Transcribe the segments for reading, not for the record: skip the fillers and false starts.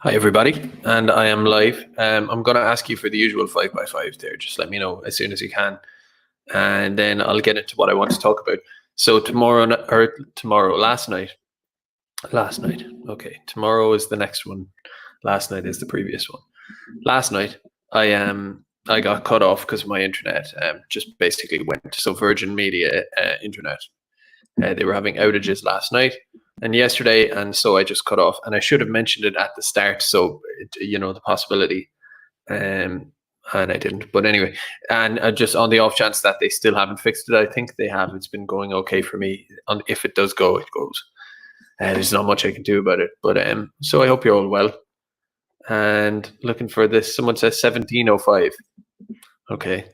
Hi everybody, and I am live. I'm going to ask you for the usual 5x5 there. Just let me know as soon as you can, and then I'll get into what I want to talk about. So last night. Okay, tomorrow is the next one. Last night is the previous one. Last night, I got cut off because my internet just basically went. So Virgin Media internet. They were having outages last night and yesterday, and so I just cut off. And I should have mentioned it at the start, so the possibility, and I didn't. But anyway, and just on the off chance that they still haven't fixed it, I think they have. It's been going okay for me. If it does go, it goes. There's not much I can do about it. But so I hope you're all well. And looking for this. Someone says 1705. Okay.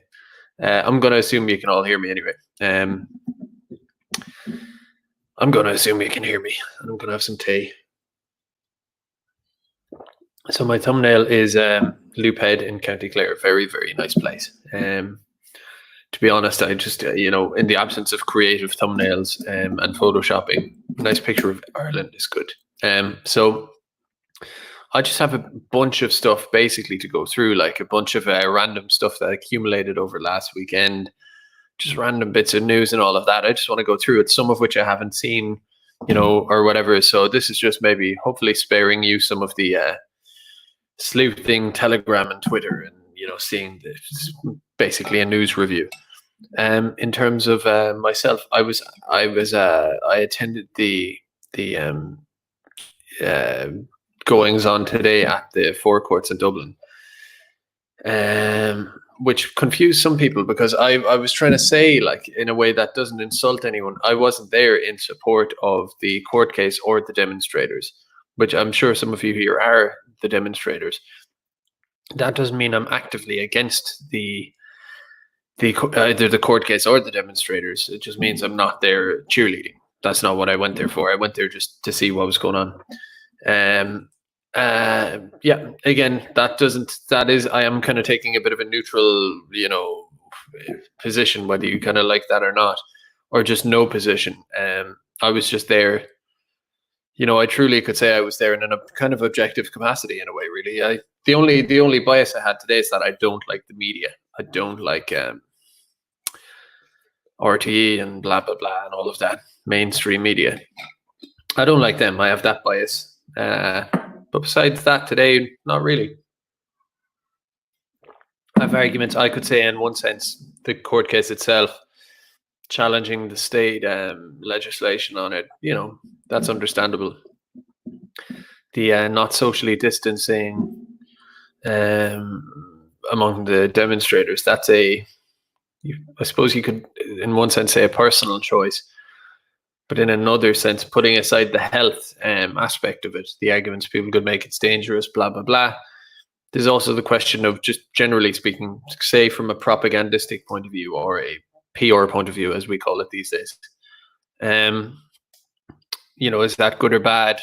I'm going to assume you can all hear me anyway. I'm going to assume you can hear me. I'm going to have some tea. So my thumbnail is Loophead in County Clare. Very, very nice place. To be honest, I just, in the absence of creative thumbnails and photoshopping, a nice picture of Ireland is good. So I just have a bunch of stuff basically to go through, like a bunch of random stuff that accumulated over last weekend. Just random bits of news and all of that. I just want to go through it, some of which I haven't seen, or whatever. So this is just maybe hopefully sparing you some of the sleuthing Telegram and Twitter and, seeing this, basically a news review. In terms of myself, I attended the goings on today at the forecourts in Dublin. Which confused some people because I was trying to say, like, in a way that doesn't insult anyone, I wasn't there in support of the court case or the demonstrators, which I'm sure some of you here are the demonstrators. That doesn't mean I'm actively against either the court case or the demonstrators. It just means I'm not there cheerleading. That's not what I went there for. I went there just to see what was going on. Again, I am kind of taking a bit of a neutral, position, whether you kind of like that or not, or just no position. I was just there, I truly could say I was there in a kind of objective capacity in a way, really. The only bias I had today is that I don't like the media. I don't like RTE and blah, blah, blah, and all of that mainstream media. I don't like them. I have that bias. But besides that, today, not really. I have arguments. I could say, in one sense, the court case itself, challenging the state legislation on it, that's understandable. The not socially distancing among the demonstrators, that's I suppose you could, in one sense, say a personal choice. But in another sense, putting aside the health aspect of it, the arguments people could make it's dangerous, blah, blah, blah. There's also the question of, just generally speaking, say from a propagandistic point of view or a PR point of view, as we call it these days. Is that good or bad?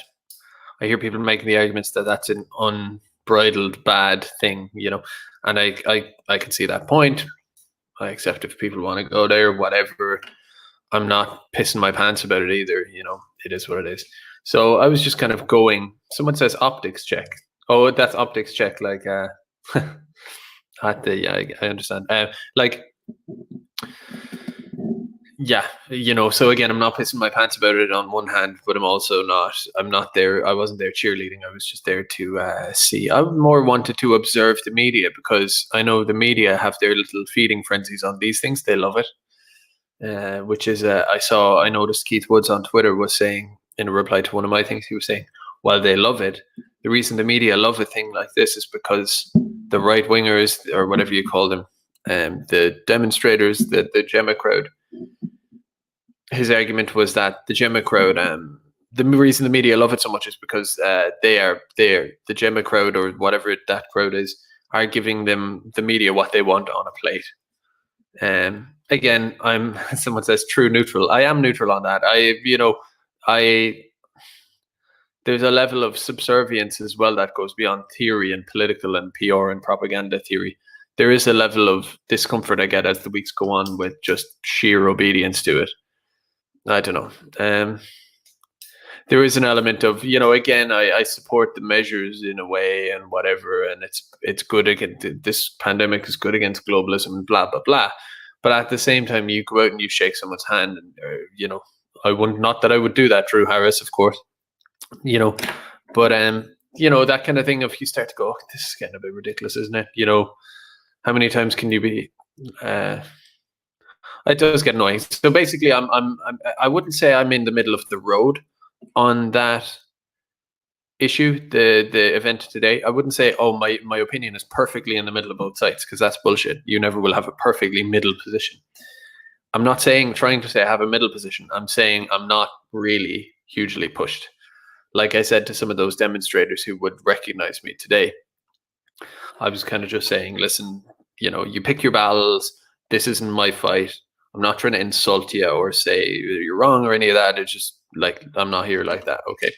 I hear people making the arguments that that's an unbridled bad thing, and I can see that point. I accept if people want to go there, whatever. I'm not pissing my pants about it either. It is what it is. So I was just kind of going. Someone says optics check. Oh, that's optics check. Like, I understand. So again, I'm not pissing my pants about it on one hand, but I'm not there. I wasn't there cheerleading. I was just there to see. I more wanted to observe the media because I know the media have their little feeding frenzies on these things. They love it. Which is, I noticed Keith Woods on Twitter was saying, in a reply to one of my things, he was saying, while they love it, the reason the media love a thing like this is because the right-wingers, or whatever you call them, the demonstrators, the Gemma crowd, his argument was that the Gemma crowd, the reason the media love it so much is because the Gemma crowd, or whatever that crowd is, are giving them, the media, what they want on a plate. Again, someone says true neutral. I am neutral on that. There's a level of subservience as well that goes beyond theory and political and PR and propaganda theory. There is a level of discomfort I get as the weeks go on with just sheer obedience to it. I don't know. there is an element of, again, I support the measures in a way and whatever, and it's good against this pandemic is good against globalism and blah blah blah. But at the same time, you go out and you shake someone's hand, and I wouldn't, not that I would do that, Drew Harris, of course, but that kind of thing of you start to go, oh, this is getting a bit ridiculous, isn't it? How many times can you be? It does get annoying. So basically, I wouldn't say I'm in the middle of the road on that issue, the event today. I wouldn't say, oh, my opinion is perfectly in the middle of both sides, because that's bullshit. You never will have a perfectly middle position. I'm not trying to say I have a middle position. I'm saying I'm not really hugely pushed. Like I said to some of those demonstrators who would recognize me today, I was kind of just saying, listen, you pick your battles. This isn't my fight. I'm not trying to insult you or say you're wrong or any of that. It's just like, I'm not here like that. Okay.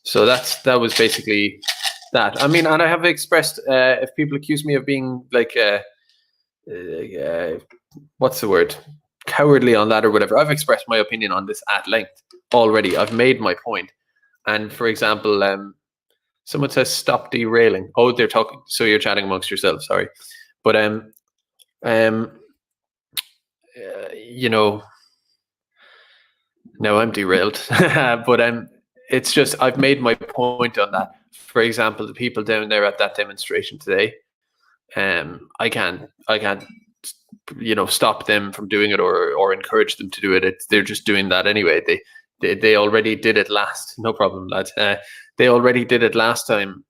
So that was basically that. I mean, and I have expressed, if people accuse me of being like, what's the word? Cowardly on that or whatever, I've expressed my opinion on this at length already. I've made my point. And for example, someone says, stop derailing. Oh, they're talking. So you're chatting amongst yourselves. Sorry. But, no, I'm derailed. But it's just, I've made my point on that. For example, the people down there at that demonstration today, I can't stop them from doing it or encourage them to do it. They're just doing that anyway. They already did it last. No problem, lads. They already did it last time.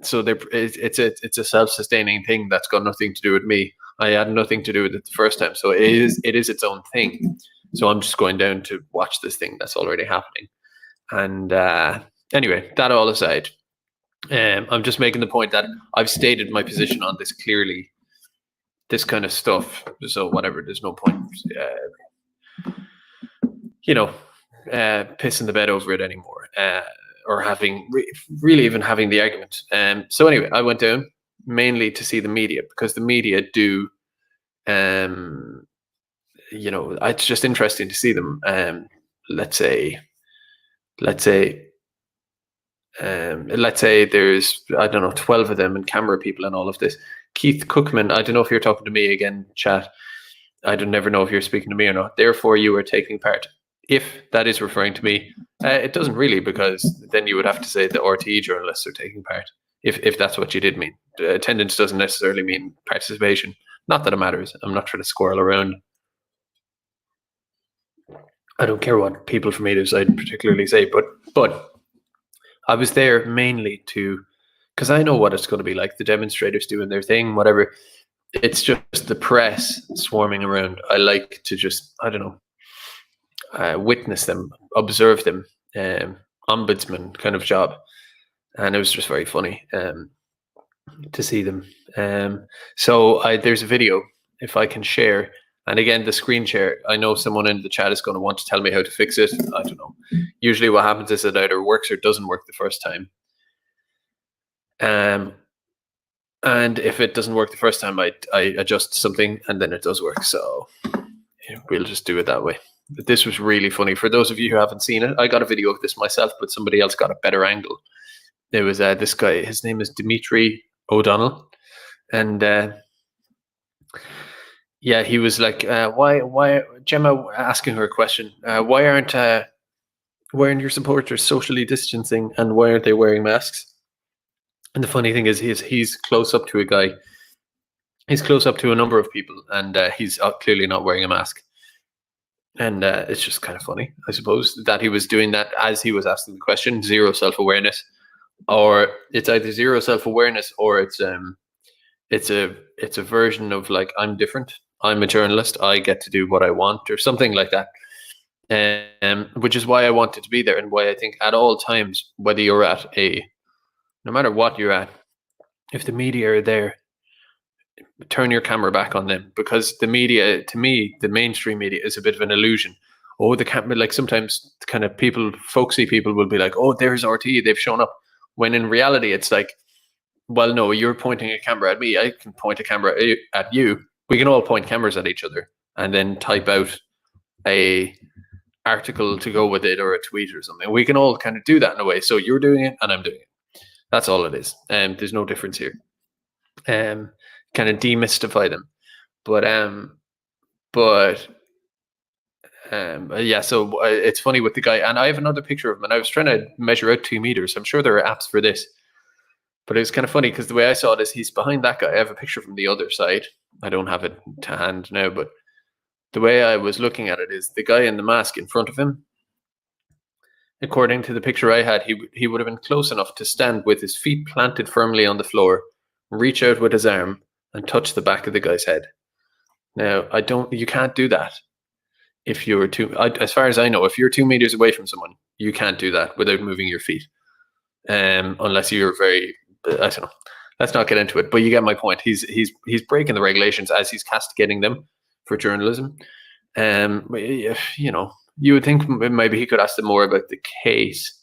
So it's a self-sustaining thing that's got nothing to do with me. I had nothing to do with it the first time. So it is its own thing. So I'm just going down to watch this thing that's already happening. And anyway, that all aside, I'm just making the point that I've stated my position on this clearly, this kind of stuff. So whatever, there's no point, pissing the bed over it anymore, or having really even having the argument. So anyway, I went down mainly to see the media, because the media do, it's just interesting to see them. Let's say there's, I don't know, 12 of them and camera people and all of this. Keith Cookman, I don't know if you're talking to me again, chat. I don't never know if you're speaking to me or not. Therefore, you are taking part. If that is referring to me, it doesn't really, because then you would have to say the RTE journalists are taking part. If that's what you did mean. Attendance doesn't necessarily mean participation. Not that it matters. I'm not trying to squirrel around. I don't care what people from either side particularly say, but I was there mainly because I know what it's going to be like. The demonstrators doing their thing, whatever. It's just the press swarming around. I like to just, I don't know, witness them, observe them, ombudsman kind of job. And it was just very funny to see them. So there's a video, if I can share. And again, the screen share, I know someone in the chat is going to want to tell me how to fix it. I don't know. Usually what happens is it either works or doesn't work the first time. And if it doesn't work the first time, I adjust something and then it does work. So we'll just do it that way. But this was really funny. For those of you who haven't seen it, I got a video of this myself, but somebody else got a better angle. There was this guy, his name is Dimitri O'Donnell. And yeah, he was like, why Gemma asking her a question, why aren't your supporters socially distancing and why aren't they wearing masks? And the funny thing is he's close up to a guy. He's close up to a number of people, and he's clearly not wearing a mask. And it's just kind of funny, I suppose, that he was doing that as he was asking the question. Zero self-awareness, or it's either zero self-awareness or it's a version of like, I'm different. I'm a journalist. I get to do what I want, or something like that. Which is why I wanted to be there, and why I think at all times, whether you're at no matter what you're at, if the media are there, turn your camera back on them, because the media, to me, the mainstream media is a bit of an illusion. Oh, the camera, like sometimes kind of folksy people will be like, oh, there's RT, they've shown up. When in reality, it's like, well, no, you're pointing a camera at me. I can point a camera at you. We can all point cameras at each other and then type out a article to go with it or a tweet or something. We can all kind of do that in a way. So you're doing it and I'm doing it. That's all it is. There's no difference here. Kind of demystify them. But yeah, so it's funny with the guy, and I have another picture of him, and I was trying to measure out 2 meters. I'm sure there are apps for this, but it was kind of funny because the way I saw it is he's behind that guy. I have a picture from the other side. I don't have it to hand now, but the way I was looking at it is the guy in the mask in front of him. According to the picture I had, he would have been close enough to stand with his feet planted firmly on the floor, reach out with his arm, and touch the back of the guy's head. Now, you can't do that. If you're as far as I know, if you're 2 meters away from someone, you can't do that without moving your feet. Unless you're very, I don't know. Let's not get into it, but you get my point. He's breaking the regulations as he's castigating them for journalism. You know, you would think maybe he could ask them more about the case,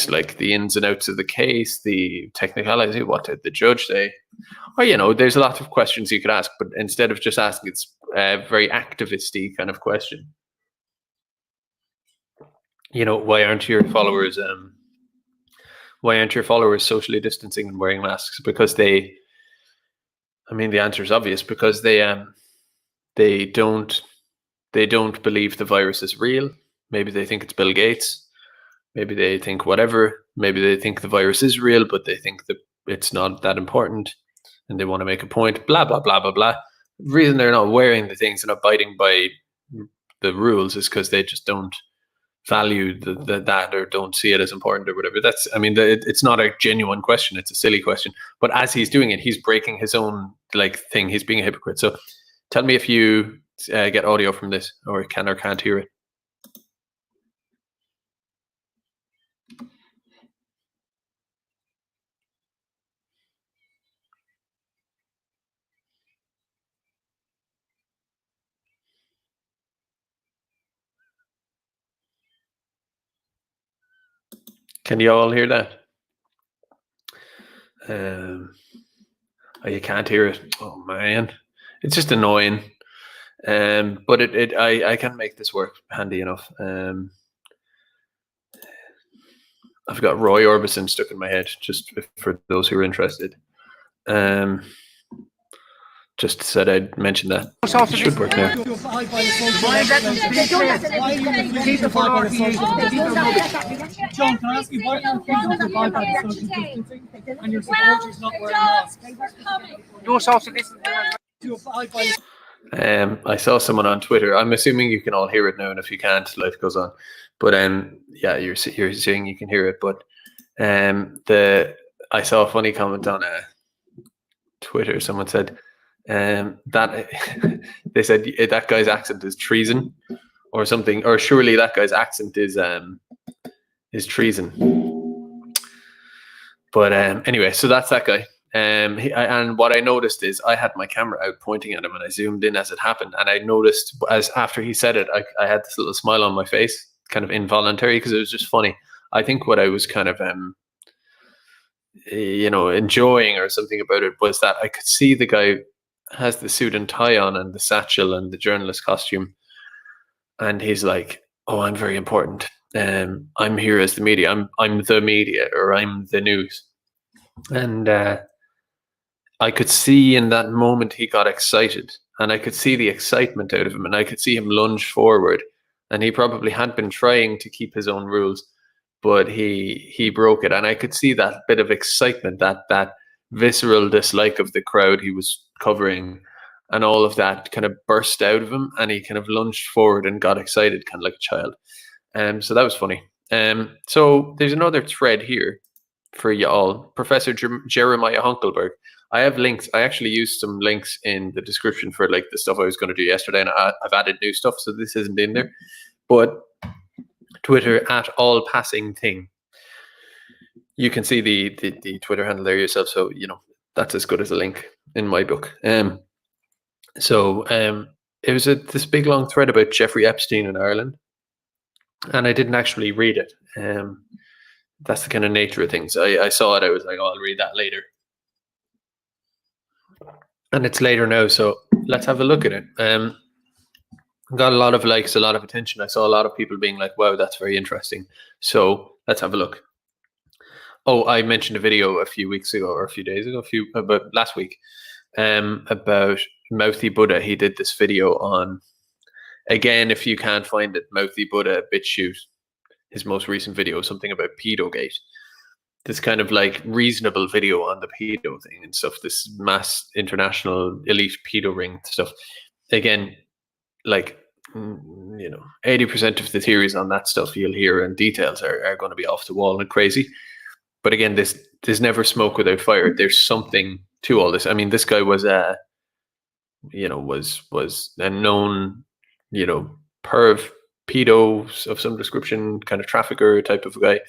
like the ins and outs of the case, the technicality, what did the judge say? Or, you know, there's a lot of questions you could ask, but instead of just asking, it's a very activisty kind of question. You know, why aren't your followers socially distancing and wearing masks? Because the answer is obvious, because they don't believe the virus is real. Maybe they think it's Bill Gates. Maybe they think whatever. Maybe they think the virus is real, but they think that it's not that important and they want to make a point, blah, blah, blah, blah, blah. The reason they're not wearing the things and not abiding by the rules is because they just don't value that or don't see it as important or whatever. It's not a genuine question. It's a silly question. But as he's doing it, he's breaking his own thing. He's being a hypocrite. So tell me if you get audio from this or can or can't hear it. Can you all hear that? Oh, you can't hear it. Oh man, it's just annoying. But I can make this work handy enough. I've got Roy Orbison stuck in my head, just for those who are interested. Just said I'd mention that. It should work now. John, can I ask you why are you abide by the social distancing and your supporters not wearing masks? Your social distancing. I saw someone on Twitter. I'm assuming you can all hear it now, and if you can't, life goes on. But yeah, you're saying you can hear it. But I saw a funny comment on Twitter. Someone said that they said that guy's accent is treason or something, or surely that guy's accent is treason. But anyway, so that's that guy. And what I noticed is I had my camera out pointing at him and I zoomed in as it happened. And I noticed as after he said it, I had this little smile on my face, kind of involuntary, because it was just funny. I think what I was kind of, enjoying or something about it was that I could see the guy has the suit and tie on and the satchel and the journalist costume. And he's like, oh, I'm very important. I'm here as the media. I'm the media, or I'm the news. And I could see in that moment he got excited, and I could see the excitement out of him, and I could see him lunge forward. And he probably had been trying to keep his own rules, but he broke it. And I could see that bit of excitement, that visceral dislike of the crowd he was covering, and all of that kind of burst out of him, and he kind of lunged forward and got excited, kind of like a child. So that was funny. So there's another thread here for you all. Professor Jeremiah Hunkelberg. I have links. I actually used some links in the description for the stuff I was going to do yesterday, and I've added new stuff, so this isn't in there. But Twitter @allpassingthing. You can see the Twitter handle there yourself, so that's as good as a link in my book. So it was this big long thread about Jeffrey Epstein in Ireland, and I didn't actually read it. That's the kind of nature of things. I saw it. I was like, oh, I'll read that later. And it's later now, so let's have a look at it. got a lot of likes, a lot of attention. I saw a lot of people being like, wow, that's very interesting. So let's have a look. Oh, I mentioned a video a few weeks ago or a few days ago, about last week, about Mouthy Buddha. He did this video on, again, if you can't find it, Mouthy Buddha BitChute, his most recent video, something about pedogate. This kind of like reasonable video on the pedo thing and stuff, this mass international elite pedo ring stuff. Again, like, 80% of the theories on that stuff you'll hear and details are going to be off the wall and crazy. But again, there's never smoke without fire. There's something to all this. I mean, this guy was a known, perv, pedo of some description, kind of trafficker type of guy.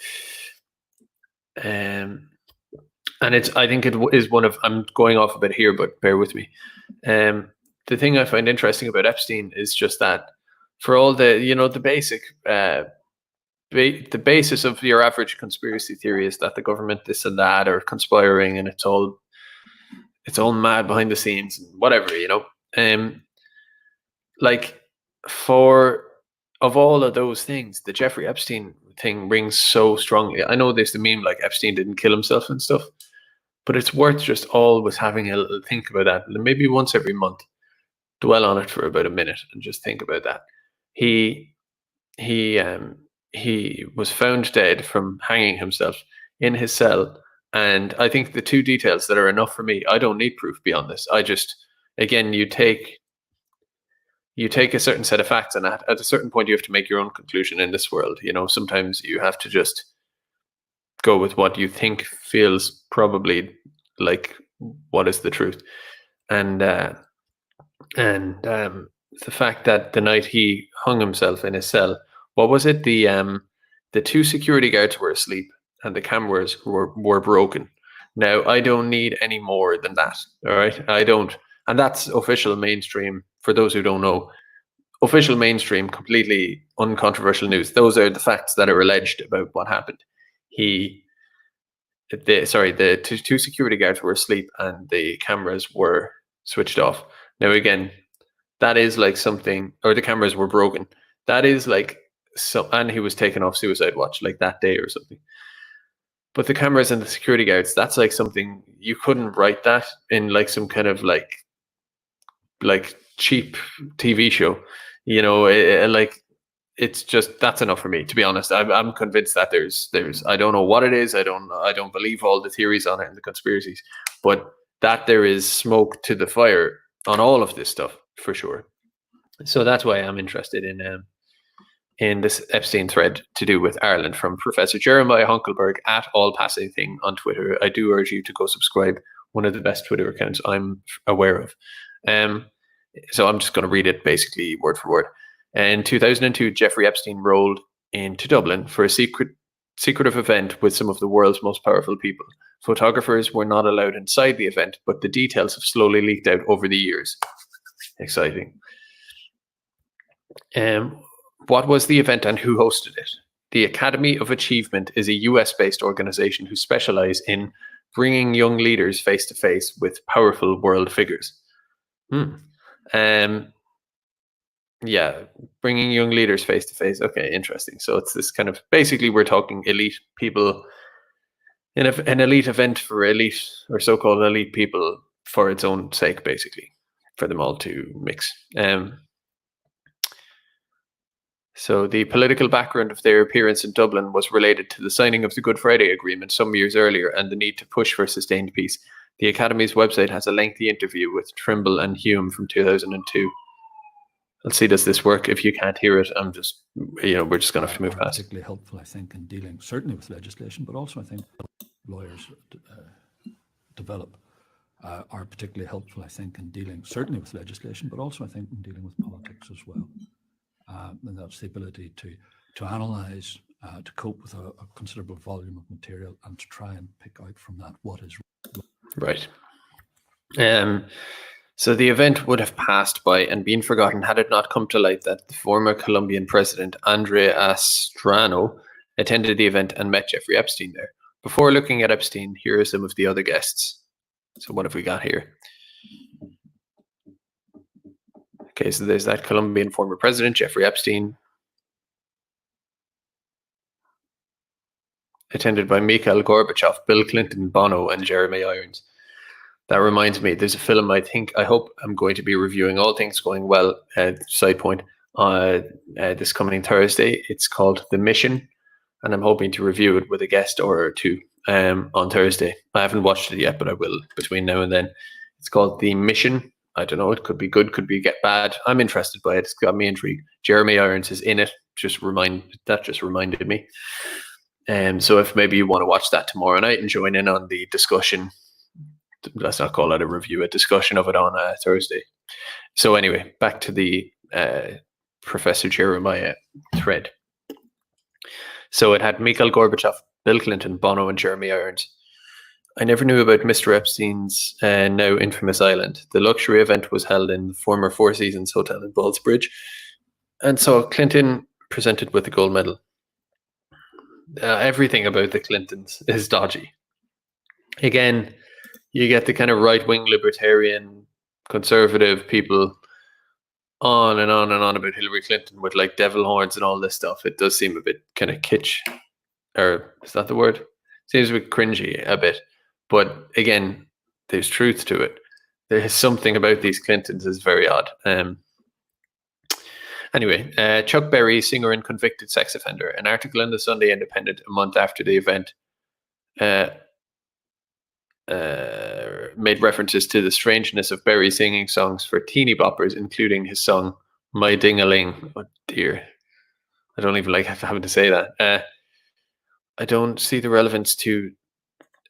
And I think it is one of, I'm going off a bit here, but bear with me. The thing I find interesting about Epstein is just that for all the, the basic, the basis of your average conspiracy theory is that the government, this and that, are conspiring, and it's all mad behind the scenes and whatever, like, of all of those things, the Jeffrey Epstein thing rings so strongly. I know there's the meme like Epstein didn't kill himself and stuff, but it's worth just always having a little think about that. Maybe once every month, dwell on it for about a minute and just think about that. He was found dead from hanging himself in his cell. And I think the two details that are enough for me, I don't need proof beyond this. I just, again, you take a certain set of facts, and at a certain point you have to make your own conclusion in this world. Sometimes you have to just go with what you think feels probably like what is the truth. And the fact that the night he hung himself in his cell, what was it? The two security guards were asleep and the cameras were broken. Now, I don't need any more than that. All right, I don't. And that's official mainstream. For those who don't know, official mainstream, completely uncontroversial news. Those are the facts that are alleged about what happened. The two security guards were asleep and the cameras were switched off. Now, again, that is like something, or the cameras were broken. That is like, so, and he was taken off suicide watch like that day or something. But the cameras and the security guards, that's like something, you couldn't write that in like some kind of like cheap TV show, it's just, that's enough for me, to be honest. I'm convinced that there's I don't know what it is. I don't believe all the theories on it and the conspiracies, but that there is smoke to the fire on all of this stuff for sure. So that's why I'm interested in this Epstein thread to do with Ireland from Professor Jeremiah Hunkelberg at All Passing Thing on Twitter. I do urge you to go subscribe. One of the best Twitter accounts I'm aware of. So I'm just going to read it basically word for word. In 2002, Jeffrey Epstein rolled into Dublin for a secretive event with some of the world's most powerful people. Photographers were not allowed inside the event, but the details have slowly leaked out over the years. Exciting. What was the event and who hosted it? The Academy of Achievement is a US-based organization who specialize in bringing young leaders face-to-face with powerful world figures. Yeah, bringing young leaders face-to-face. Okay, interesting. So it's this kind of, basically we're talking elite people, in an elite event for elite or so-called elite people for its own sake, basically, for them all to mix. So the political background of their appearance in Dublin was related to the signing of the Good Friday Agreement some years earlier and the need to push for sustained peace. The Academy's website has a lengthy interview with Trimble and Hume from 2002. Let's see, does this work? If you can't hear it, I'm just, we're just going to have to move past. Particularly helpful, I think, in dealing certainly with legislation, but also I think lawyers develop are particularly helpful, I think, in dealing certainly with legislation, but also I think in dealing with politics as well. And that's the ability to analyze, to cope with a considerable volume of material and to try and pick out from that what is right. So the event would have passed by and been forgotten had it not come to light that the former Colombian president, Andre Astrano, attended the event and met Jeffrey Epstein there. Before looking at Epstein, here are some of the other guests. So what have we got here? Okay, so there's that Colombian former president, Jeffrey Epstein, attended by Mikhail Gorbachev, Bill Clinton, Bono, and Jeremy Irons. That reminds me, there's a film I hope I'm going to be reviewing, all things going well, side point, this coming Thursday. It's called The Mission, and I'm hoping to review it with a guest or two on Thursday. I haven't watched it yet, but I will between now and then. It's called The Mission. I don't know, it could be good, could be bad. I'm interested by it. It's got me intrigued. Jeremy Irons is in it. Just reminded me. So if maybe you want to watch that tomorrow night and join in on the discussion, let's not call it a review, a discussion of it on Thursday. So anyway, back to the Professor Jeremiah thread. So it had Mikhail Gorbachev, Bill Clinton, Bono, and Jeremy Irons. I never knew about Mr. Epstein's now infamous island. The luxury event was held in the former Four Seasons Hotel in Ballsbridge, and so Clinton presented with the gold medal. Everything about the Clintons is dodgy. Again, you get the kind of right-wing libertarian, conservative people on and on and on about Hillary Clinton with like devil horns and all this stuff. It does seem a bit kind of kitsch, or is that the word? Seems a bit cringy a bit. But again, there's truth to it. There's something about these Clintons is very odd. Anyway, Chuck Berry, singer and convicted sex offender. An article in the Sunday Independent a month after the event made references to the strangeness of Berry singing songs for teeny boppers, including his song My Ding-a-Ling. Oh dear. I don't even like having to say that. I don't see the relevance to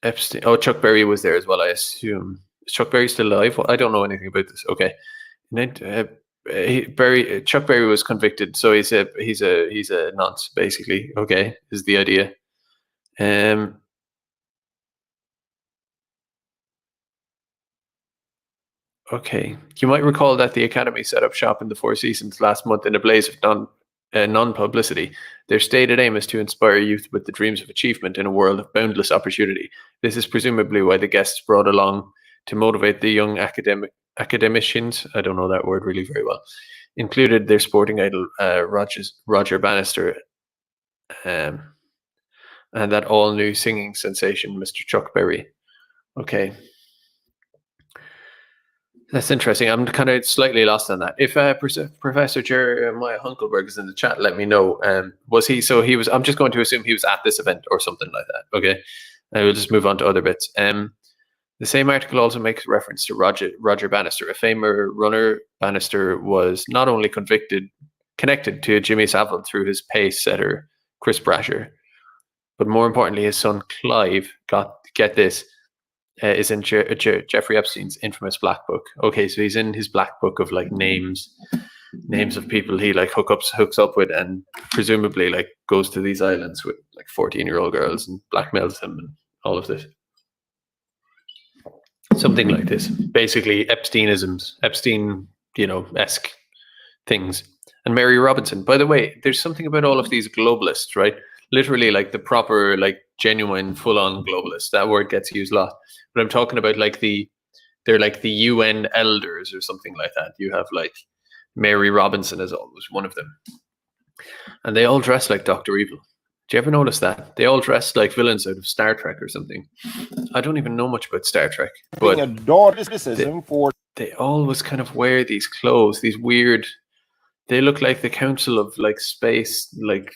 Epstein. Oh, Chuck Berry was there as well, I assume. Is Chuck Berry still alive? Well, I don't know anything about this. Okay. Chuck Berry was convicted, so he's a nonce, basically. Okay, is the idea. Okay, you might recall that the Academy set up shop in the Four Seasons last month in a blaze of non-publicity. Their stated aim is to inspire youth with the dreams of achievement in a world of boundless opportunity. This is presumably why the guests brought along to motivate the young academicians. I don't know that word really very well. Included their sporting idol Roger Bannister, and that all-new singing sensation, Mr. Chuck Berry. Okay. That's interesting. I'm kind of slightly lost on that. If Professor Jeremiah Hunkelberg is in the chat, let me know. Was he? So he was. I'm just going to assume he was at this event or something like that. Okay, I will just move on to other bits. The same article also makes reference to Roger Bannister, a famer runner. Bannister was not only connected to Jimmy Savile through his pace setter Chris Brasher, but more importantly, his son Clive get this. Is in Jeffrey Epstein's infamous black book. Okay, so he's in his black book of like names of people he like hooks up with, and presumably like goes to these islands with like 14-year-old girls and blackmails them and all of this. Something like this. Basically Epsteinisms, Epstein, esque things. And Mary Robinson. By the way, there's something about all of these globalists, right? Literally like the proper, like genuine, full-on globalists. That word gets used a lot. But I'm talking about like they're like the UN elders or something like that. You have like Mary Robinson is always one of them. And they all dress like Dr. Evil. Do you ever notice that? They all dress like villains out of Star Trek or something. I don't even know much about Star Trek. But they always kind of wear these clothes, these weird, they look like the Council of like Space, like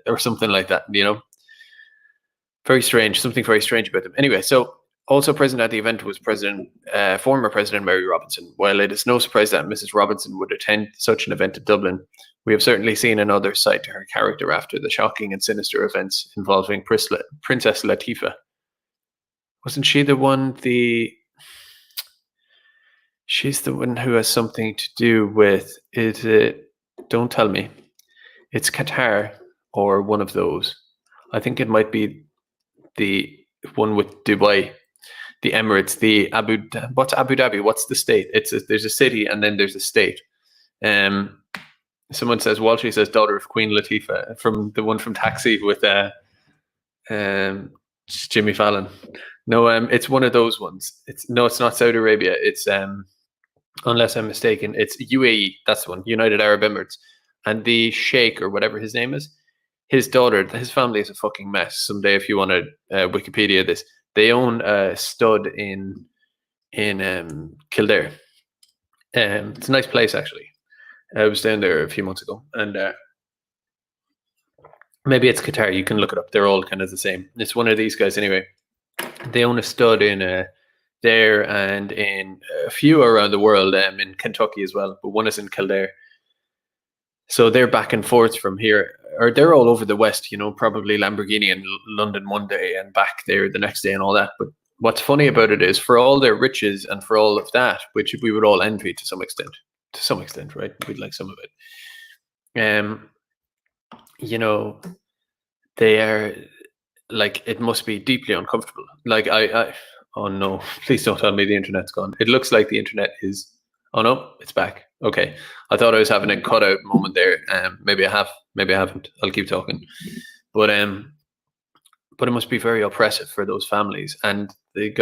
or something like that, Very strange, something very strange about them. Anyway, so also present at the event was former President Mary Robinson. While it is no surprise that Mrs. Robinson would attend such an event in Dublin, we have certainly seen another side to her character after the shocking and sinister events involving Princess Latifah. Wasn't she the one, she's the one who has something to do with, is it, don't tell me, it's Qatar or one of those. I think it might be the one with Dubai, the Emirates, what's Abu Dhabi? What's the state? There's a city and then there's a state. Someone says, Walshy says, daughter of Queen Latifah, from the one from Taxi with Jimmy Fallon. No, it's one of those ones. It's not Saudi Arabia. It's unless I'm mistaken. It's UAE. That's the one, United Arab Emirates. And the sheikh, or whatever his name is, his daughter, his family is a fucking mess. Someday, if you want to Wikipedia this, they own a stud in Kildare. It's a nice place, actually. I was down there a few months ago, and maybe it's Qatar. You can look it up. They're all kind of the same. It's one of these guys anyway. They own a stud in there and in a few around the world, in Kentucky as well, but one is in Kildare. So they're back and forth from here, or they're all over the West, you know, probably Lamborghini in London one day and back there the next day and all that. But what's funny about it is, for all their riches and for all of that, which we would all envy to some extent, right? We'd like some of it. You know, they are like, it must be deeply uncomfortable. Like I oh no, please don't tell me the internet's gone. It looks like the internet is, oh no, it's back. Okay. I thought I was having a cutout moment there. Maybe I have, maybe I haven't. I'll keep talking. But it must be very oppressive for those families. And the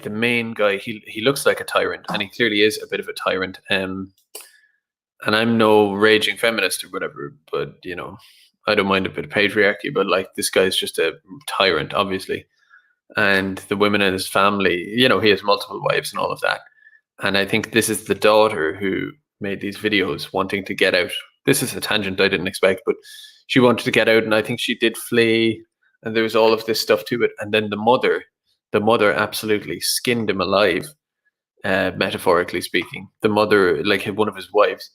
main guy, he looks like a tyrant, and he clearly is a bit of a tyrant. And I'm no raging feminist or whatever, but you know, I don't mind a bit of patriarchy, but like, this guy's just a tyrant, obviously. And the women in his family, you know, he has multiple wives and all of that. And I think this is the daughter who made these videos wanting to get out. This is a tangent I didn't expect, but she wanted to get out, and I think she did flee, and there was all of this stuff to it. And then the mother absolutely skinned him alive, metaphorically speaking. The mother, like one of his wives,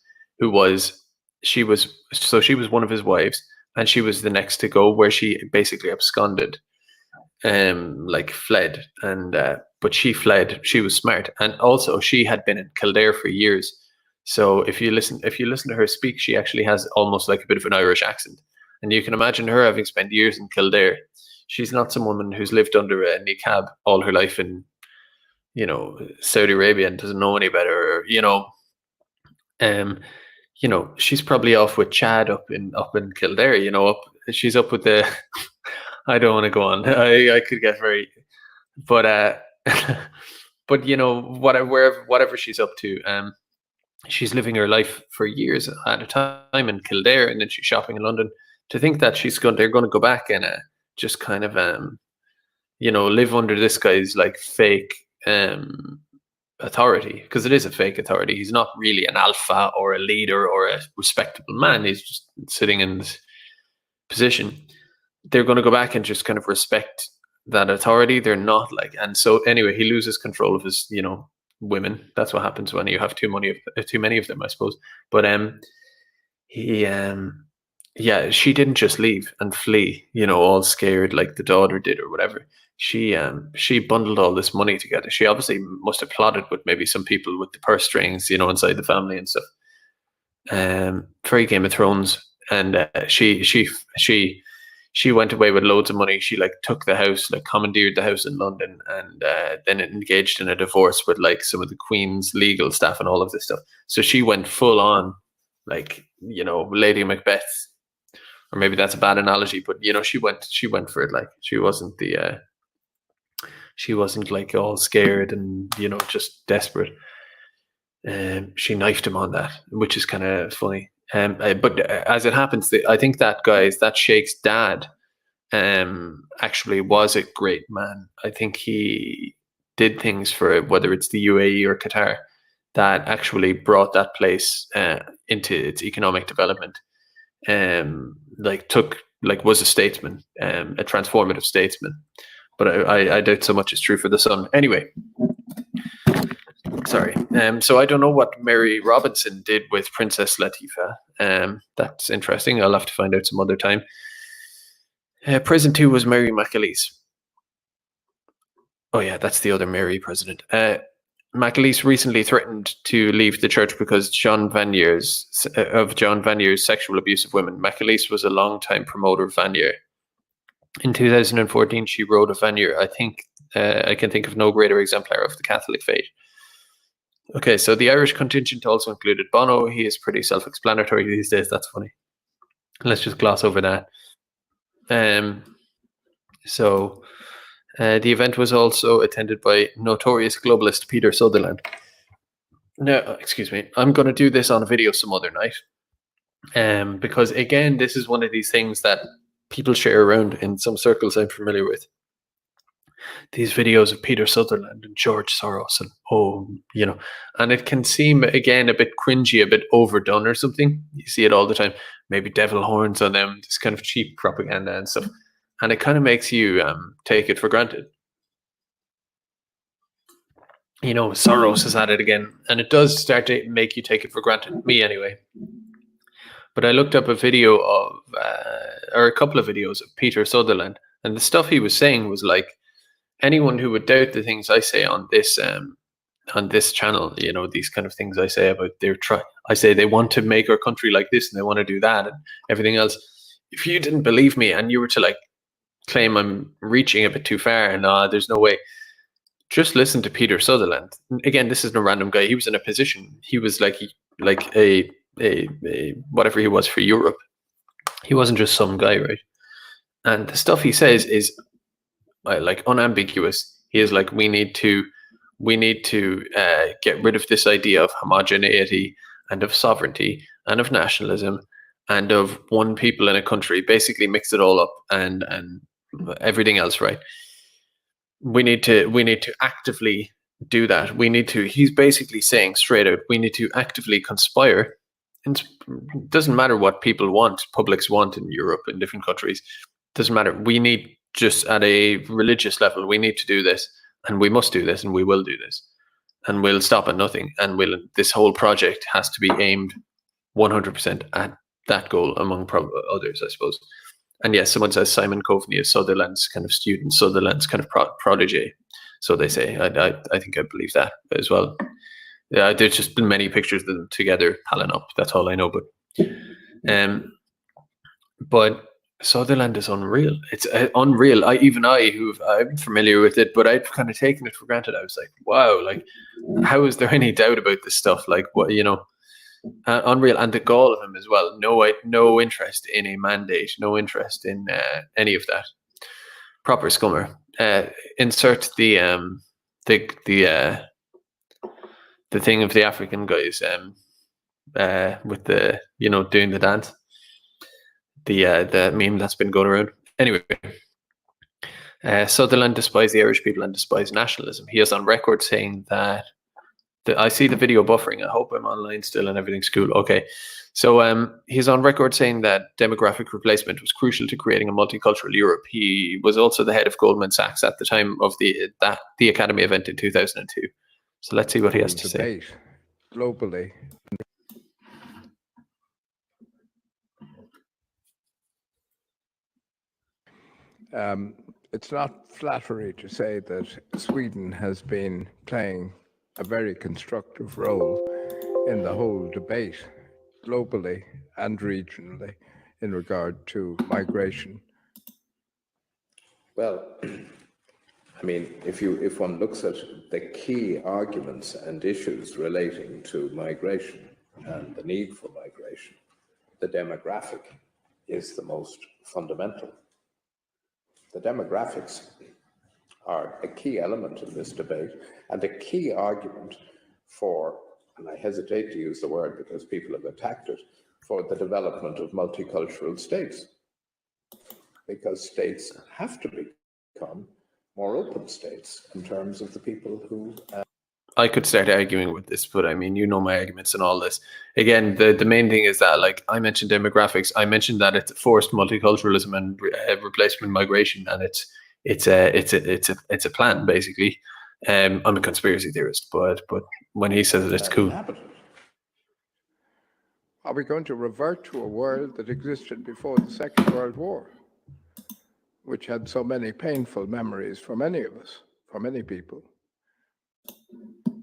she was one of his wives, and she was the next to go, where she basically absconded, like fled. And but she fled. She was smart, and also she had been in Kildare for years. So if you listen to her speak, she actually has almost like a bit of an Irish accent, and you can imagine her having spent years in Kildare. She's not some woman who's lived under a niqab all her life in, you know, Saudi Arabia and doesn't know any better. Or, you know, she's probably off with Chad up in Kildare. You know, she's up with the. I don't want to go on. I could get very, but but you know, whatever she's up to, she's living her life for years at a time in Kildare, and then she's shopping in London. To think that they're going to go back and just kind of you know, live under this guy's like fake authority, because it is a fake authority. He's not really an alpha or a leader or a respectable man. He's just sitting in this position. They're going to go back and just kind of respect that authority. They're not like, and so anyway, he loses control of his, you know, women. That's what happens when you have too many of them, I suppose. But yeah, she didn't just leave and flee, you know, all scared like the daughter did or whatever. She bundled all this money together. She obviously must have plotted with maybe some people with the purse strings, you know, inside the family and stuff. Very Game of Thrones. And she went away with loads of money. She like took the house, like commandeered the house in London, and then engaged in a divorce with like some of the Queen's legal staff and all of this stuff. So she went full on, like, you know, Lady Macbeth, or maybe that's a bad analogy, but you know, she went for it. Like, she wasn't like all scared and, you know, just desperate. She knifed him on that, which is kind of funny. But as it happens, I think that Sheikh's dad actually was a great man. I think he did things for, whether it's the UAE or Qatar, that actually brought that place into its economic development. Was a statesman, a transformative statesman. But I doubt so much is true for the son. Anyway. Sorry. So I don't know what Mary Robinson did with Princess Latifah. That's interesting. I'll have to find out some other time. President 2 was Mary McAleese. Oh yeah, that's the other Mary president. McAleese recently threatened to leave the church because John Vanier's sexual abuse of women. McAleese was a long-time promoter of Vanier. In 2014, she wrote of Vanier, I think I can think of no greater exemplar of the Catholic faith. Okay, so the Irish contingent also included Bono. He is pretty self-explanatory these days. That's funny. Let's just gloss over that. The event was also attended by notorious globalist Peter Sutherland. No, excuse me. I'm going to do this on a video some other night. Because again, this is one of these things that people share around in some circles I'm familiar with. These videos of Peter Sutherland and George Soros and and it can seem again a bit cringy, a bit overdone or something. You see it all the time. Maybe devil horns on them, this kind of cheap propaganda and stuff. And it kind of makes you take it for granted. Soros is at it again, and it does start to make you take it for granted. Me anyway. But I looked up a video of, or a couple of videos of Peter Sutherland, and the stuff he was saying was like, anyone who would doubt the things I say on this channel, these kind of things I say about I say they want to make our country like this and they want to do that and everything else. If you didn't believe me and you were to like claim I'm reaching a bit too far and there's no way, just listen to Peter Sutherland. Again, this is no random guy. He was in a position. He was like a whatever he was for Europe. He wasn't just some guy, right? And the stuff he says is like unambiguous. He is like, we need to get rid of this idea of homogeneity and of sovereignty and of nationalism and of one people in a country. Basically, mix it all up and everything else, right? We need to actively do that. He's basically saying straight out, we need to actively conspire. And it doesn't matter what people want, publics want in Europe, in different countries. It doesn't matter. We need, just at a religious level, we need to do this, and we must do this, and we will do this, and we'll stop at nothing. And this whole project has to be aimed 100% at that goal, among others, I suppose. And yes, someone says Simon Coveney is Sutherland's kind of student, Sutherland's kind of protege. So they say. I think I believe that as well. Yeah, there's just been many pictures of them together palling up. That's all I know. But Sutherland is unreal. It's unreal. I'm familiar with it, but I've kind of taken it for granted. I was like, wow, like, how is there any doubt about this stuff? Like, what, unreal. And the gall of him as well. No interest in a mandate. No interest in any of that. Proper scummer. Insert the thing of the African guys with the doing the dance. The meme that's been going around. Anyway, Sutherland despised the Irish people and despised nationalism. He is on record saying that. I see the video buffering. I hope I'm online still and everything's cool. Okay, so he's on record saying that demographic replacement was crucial to creating a multicultural Europe. He was also the head of Goldman Sachs at the time of the Academy event in 2002. So let's see what he has to say. Globally. It's not flattery to say that Sweden has been playing a very constructive role in the whole debate, globally and regionally, in regard to migration. Well, I mean, if one looks at the key arguments and issues relating to migration and the need for migration, the demographic is the most fundamental. The demographics are a key element in this debate and a key argument for, and I hesitate to use the word because people have attacked it, for the development of multicultural states. Because states have to become more open states in terms of the people who... I could start arguing with this, but I mean, my arguments and all this. Again, the main thing is that, like, I mentioned demographics. I mentioned that it's forced multiculturalism and replacement migration, and it's a plan basically. I'm a conspiracy theorist, but when he says it, it's cool. Are we going to revert to a world that existed before the Second World War, which had so many painful memories for many of us, for many people?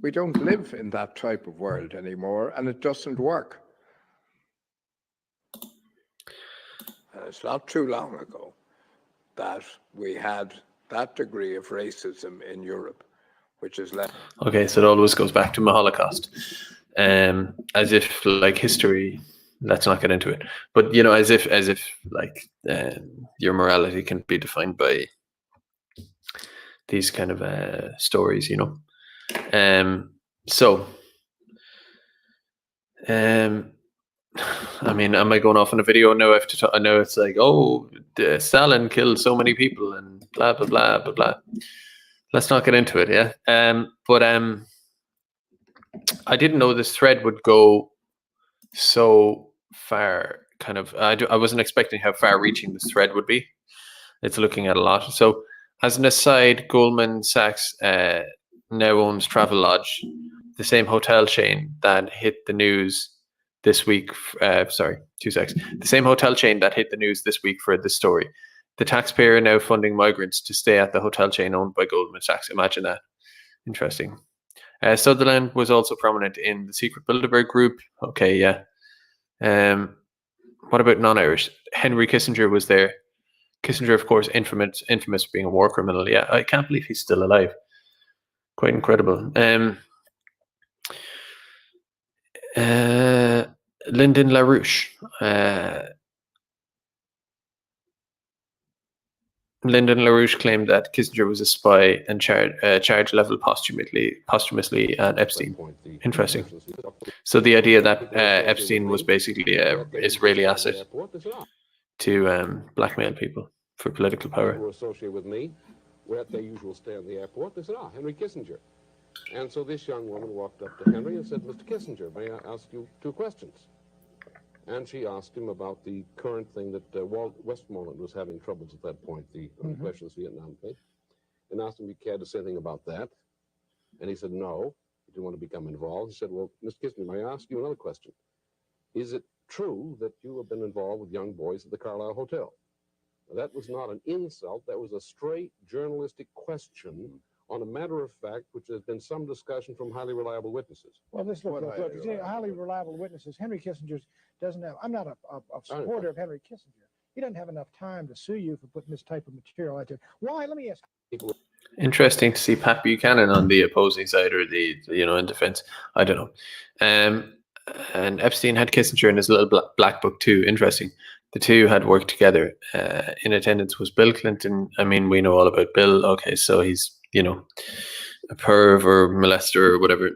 We don't live in that type of world anymore, and it doesn't work. And it's not too long ago that we had that degree of racism in Europe, which is left. Okay, so it always goes back to the Holocaust, as if like history. Let's not get into it, but as if like your morality can be defined by these kind of stories, So I mean, am I going off on a video? No, I have to talk. I know it's like, oh, Stalin killed so many people and blah blah blah blah blah. Let's not get into it, yeah. But I didn't know this thread would go so far. Kind of, I wasn't expecting how far-reaching this thread would be. It's looking at a lot. So, as an aside, Goldman Sachs now owns Travelodge, the same hotel chain that hit the news this week. Sorry, 2 seconds. The same hotel chain that hit the news this week for this story. The taxpayer now funding migrants to stay at the hotel chain owned by Goldman Sachs. Imagine that. Interesting. Sutherland was also prominent in the secret Bilderberg group. Okay, yeah. What about non-Irish? Henry Kissinger was there. Kissinger, of course, infamous for being a war criminal. Yeah, I can't believe he's still alive. Quite incredible. Lyndon LaRouche. Lyndon LaRouche claimed that Kissinger was a spy and charged level posthumously at Epstein. Interesting. So the idea that Epstein was basically an Israeli asset to blackmail people for political power. Were associated with me. We're at their usual stay in the airport. They said, Henry Kissinger. And so this young woman walked up to Henry and said, Mr. Kissinger, may I ask you 2 questions? And she asked him about the current thing that Westmoreland was having troubles at that point, the questions Vietnam thing, and asked him if he cared to say anything about that. And he said no, he didn't want to become involved. He said, well, Mr. Kissinger, may I ask you another question? Is it true that you have been involved with young boys at the Carlisle Hotel? Now, that was not an insult. That was a straight journalistic question on a matter of fact, which has been some discussion from highly reliable witnesses. Well, let's look. You say highly reliable witnesses. Henry Kissinger doesn't have. I'm not a supporter of Henry Kissinger. He doesn't have enough time to sue you for putting this type of material out there. Why? Let me ask. Interesting to see Pat Buchanan on the opposing side, or the in defense. I don't know. And Epstein had Kissinger in his little black book too. Interesting. The two had worked together. In attendance was Bill Clinton. I mean, we know all about Bill. Okay, so he's a perv or molester or whatever.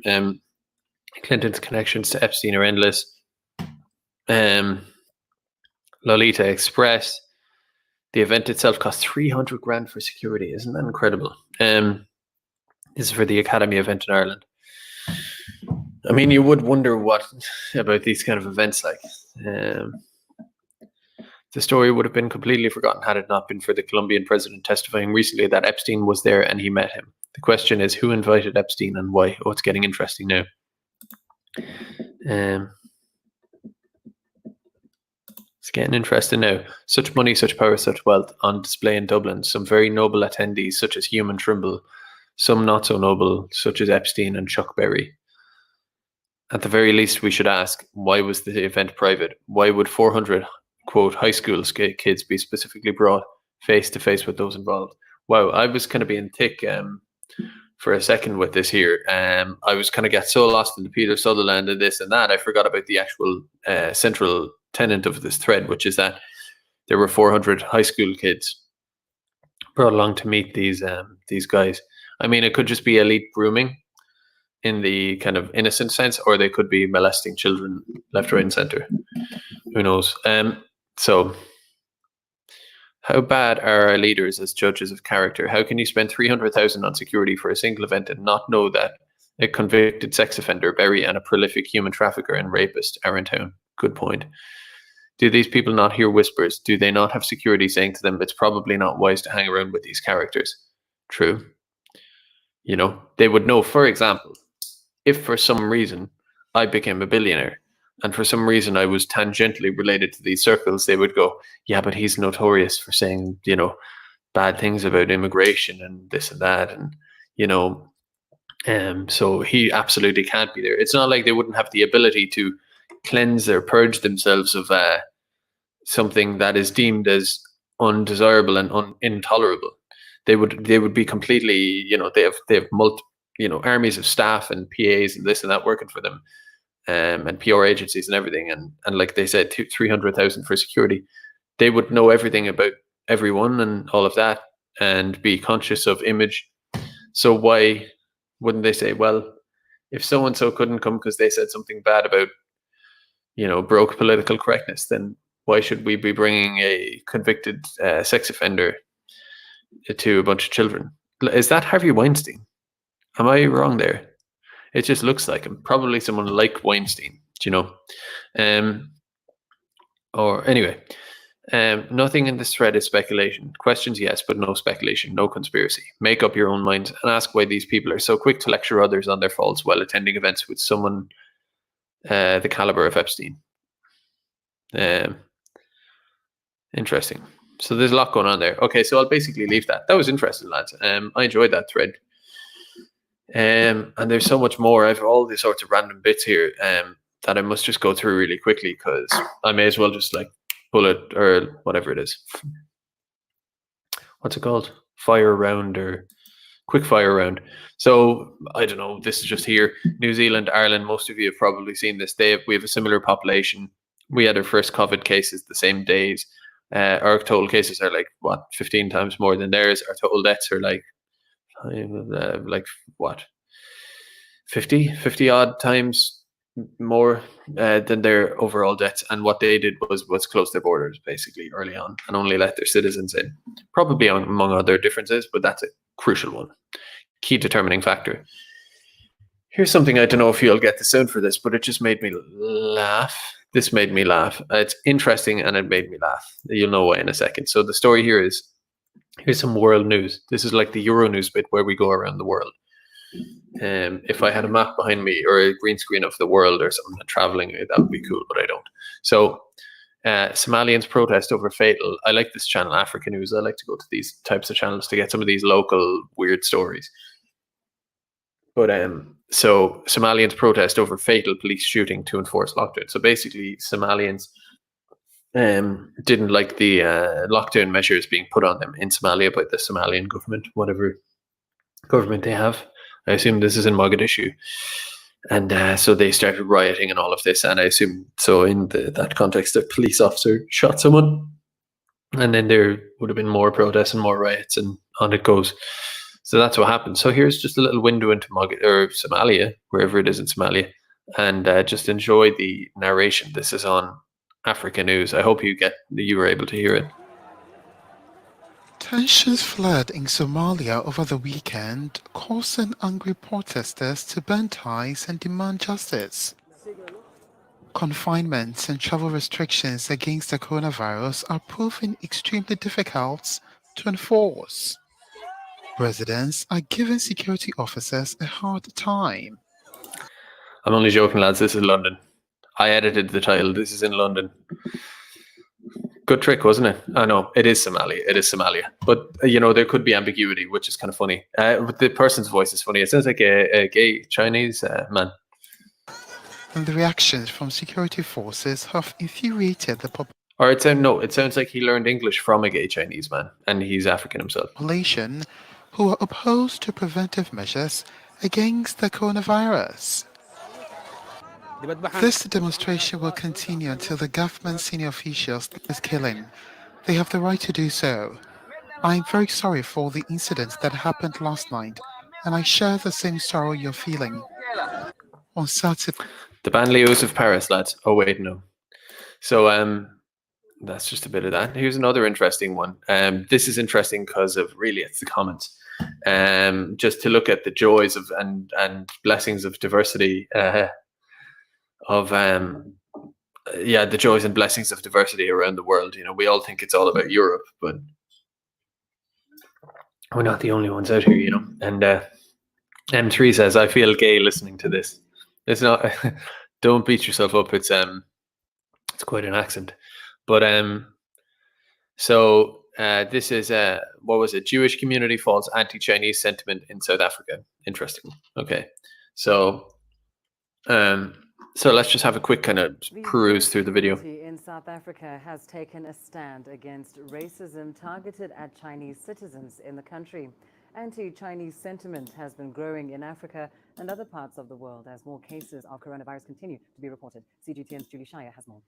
Clinton's connections to Epstein are endless. Lolita Express. The event itself cost $300,000 for security. Isn't that incredible? This is for the Academy event in Ireland. I mean, you would wonder what about these kind of events like. The story would have been completely forgotten had it not been for the Colombian president testifying recently that Epstein was there and he met him. The question is, who invited Epstein and why? Oh, it's getting interesting now. It's getting interesting now. Such money, such power, such wealth on display in Dublin. Some very noble attendees, such as Human Trimble. Some not so noble, such as Epstein and Chuck Berry. At the very least, we should ask, why was the event private? Why would 400, quote, high school kids be specifically brought face to face with those involved? Wow, I was kind of being thick for a second with this here. I was kind of get so lost in the Peter Sutherland and this and that, I forgot about the actual central tenet of this thread, which is that there were 400 high school kids brought along to meet these guys. I mean, it could just be elite grooming in the kind of innocent sense, or they could be molesting children left, right, and center. Who knows? So, how bad are our leaders as judges of character? How can you spend $300,000 on security for a single event and not know that a convicted sex offender, Berry, and a prolific human trafficker and rapist are in town? Good point. Do these people not hear whispers? Do they not have security saying to them, it's probably not wise to hang around with these characters? True. They would know, for example, if for some reason I became a billionaire and for some reason I was tangentially related to these circles, they would go, yeah, but he's notorious for saying, bad things about immigration and this and that. And, so he absolutely can't be there. It's not like they wouldn't have the ability to cleanse or purge themselves of something that is deemed as undesirable and intolerable. They would be completely, they have armies of staff and PAs and this and that working for them, and PR agencies and everything. And like they said, $300,000 for security. They would know everything about everyone and all of that and be conscious of image. So why wouldn't they say, well, if so-and-so couldn't come because they said something bad about broke political correctness, then why should we be bringing a convicted sex offender to a bunch of children? Is that Harvey Weinstein? Am I wrong there? It just looks like him. Probably someone like Weinstein, Or anyway, nothing in this thread is speculation. Questions, yes, but no speculation, no conspiracy. Make up your own mind and ask why these people are so quick to lecture others on their faults while attending events with someone the caliber of Epstein. Interesting. So there's a lot going on there. Okay, so I'll basically leave that. That was interesting, lads. I enjoyed that thread. And there's so much more. I have all these sorts of random bits here that I must just go through really quickly because I may as well just like bullet or whatever it is. What's it called? Fire round or quick fire round. So I don't know. This is just here. New Zealand, Ireland. Most of you have probably seen this. We have a similar population. We had our first COVID cases the same days. Our total cases are like 15 times more than theirs. Our total deaths are like what, 50 odd times more than their overall deaths. And what they did was close their borders basically early on and only let their citizens in, probably among other differences, but that's a crucial one, key determining factor. Here's something, I don't know if you'll get the sound for this, but it just made me laugh. This made me laugh. It's interesting and it made me laugh. You'll know why in a second. So the story here is, here's some world news. This is like the Euronews bit where we go around the world. If I had a map behind me or a green screen of the world or something traveling, that would be cool, but I don't. So Somalians protest over fatal. I like this channel, Africa News. I like to go to these types of channels to get some of these local weird stories. But so Somalians protest over fatal police shooting to enforce lockdown. So basically Somalians didn't like the lockdown measures being put on them in Somalia by the Somalian government, whatever government they have. I assume this is in Mogadishu. And so they started rioting and all of this. And I assume, so in that context, a police officer shot someone. And then there would have been more protests and more riots, and on it goes. So that's what happened. So here's just a little window into Somalia, wherever it is in Somalia. And just enjoy the narration. This is on Africa News. I hope you were able to hear it. Tensions flared in Somalia over the weekend, causing angry protesters to burn ties and demand justice. Confinements and travel restrictions against the coronavirus are proving extremely difficult to enforce. Residents are giving security officers a hard time. I'm only joking, lads. This is London. I edited the title. This is in London. Good trick, wasn't it? I know, it is Somalia. It is Somalia. But, there could be ambiguity, which is kind of funny. But the person's voice is funny. It sounds like a gay Chinese man. And the reactions from security forces have infuriated the Or it sounds like he learned English from a gay Chinese man, and he's African himself. Population who are opposed to preventive measures against the coronavirus. This demonstration will continue until the government senior officials is killing. They have the right to do so. I'm very sorry for the incident that happened last night, and I share the same sorrow you're feeling. On Saturday, the banlieues of Paris, lads. Oh wait, no. So that's just a bit of that. Here's another interesting one. This is interesting because of it's the comments. Just to look at the joys of and blessings of diversity. The joys and blessings of diversity around the world. We all think it's all about Europe, but we're not the only ones out here, And M3 says, I feel gay listening to this. It's not, don't beat yourself up. It's quite an accent. But this is what was it? Jewish community falls anti-Chinese sentiment in South Africa. Interesting. Okay. So let's just have a quick kind of peruse through the video. In South Africa has taken a stand against racism targeted at Chinese citizens in the country. Anti-Chinese sentiment has been growing in Africa and other parts of the world as more cases of coronavirus continue to be reported. CGTN's Julie Shire has more.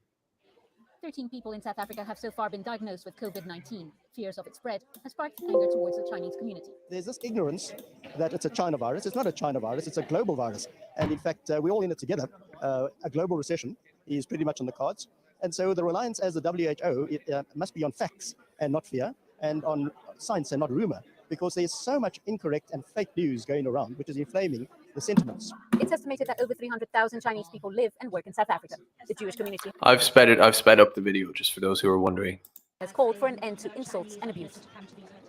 13 people in South Africa have so far been diagnosed with COVID-19. Fears of its spread has sparked anger towards the Chinese community. There's this ignorance that it's a China virus. It's not a China virus, it's a global virus. And in fact, we're all in it together. A global recession is pretty much on the cards. And so the reliance as the WHO must be on facts and not fear, and on science and not rumor, because there's so much incorrect and fake news going around, which is inflaming the sentiments. It's estimated that over 300,000 Chinese people live and work in South Africa. The Jewish community I've sped up the video just for those who are wondering. has called for an end to insults and abuse.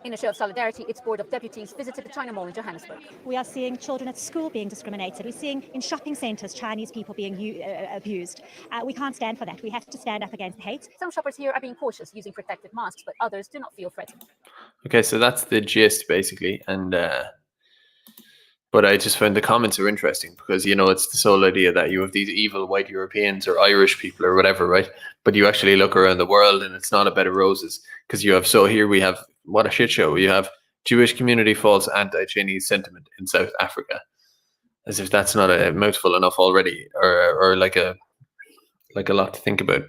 In a show of solidarity, its board of deputies visited the China Mall in Johannesburg. We are seeing children at school being discriminated. We're seeing in shopping centres Chinese people being abused. We can't stand for that. We have to stand up against hate. Some shoppers here are being cautious using protective masks, but others do not feel threatened. Okay, so that's the gist basically, and but I just found the comments are interesting because, you know, it's this whole idea that you have these evil white Europeans or Irish people or whatever, right? But you actually look around the world and it's not a bed of roses, because you have, so here we have, what a shit show. You have Jewish community false anti-Chinese sentiment in South Africa, as if that's not a mouthful enough already, or like a lot to think about.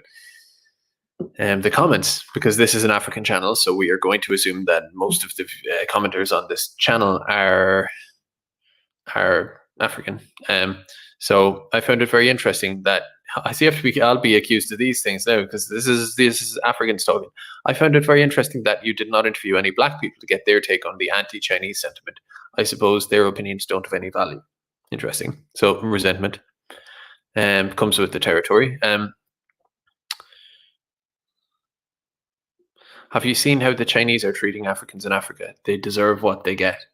The comments, because this is an African channel, so we are going to assume that most of the commenters on this channel are African. So I found it very interesting that I'll be accused of these things now because this is Africans talking. I found it very interesting that you did not interview any black people to get their take on the anti-Chinese sentiment. I suppose their opinions don't have any value. Interesting. So resentment comes with the territory. Have you seen how the Chinese are treating Africans in Africa? They deserve what they get.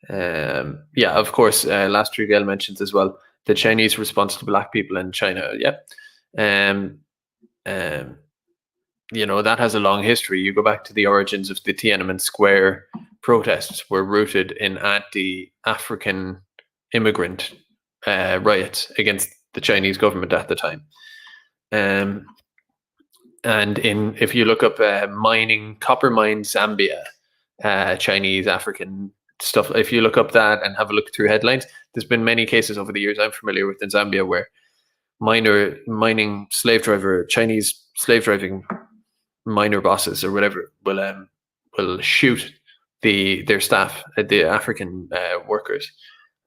Yeah, of course. Last Trigel mentions as well the Chinese response to black people in China. Yeah, you know, that has a long history. You go back to the origins of the Tiananmen Square protests were rooted in anti-African immigrant riots against the Chinese government at the time. And if you look up copper mine Zambia, Chinese African stuff, if you look up that and have a look through headlines, there's been many cases over the years I'm familiar with in Zambia where Chinese slave driving miner bosses or whatever will shoot their staff, the African workers,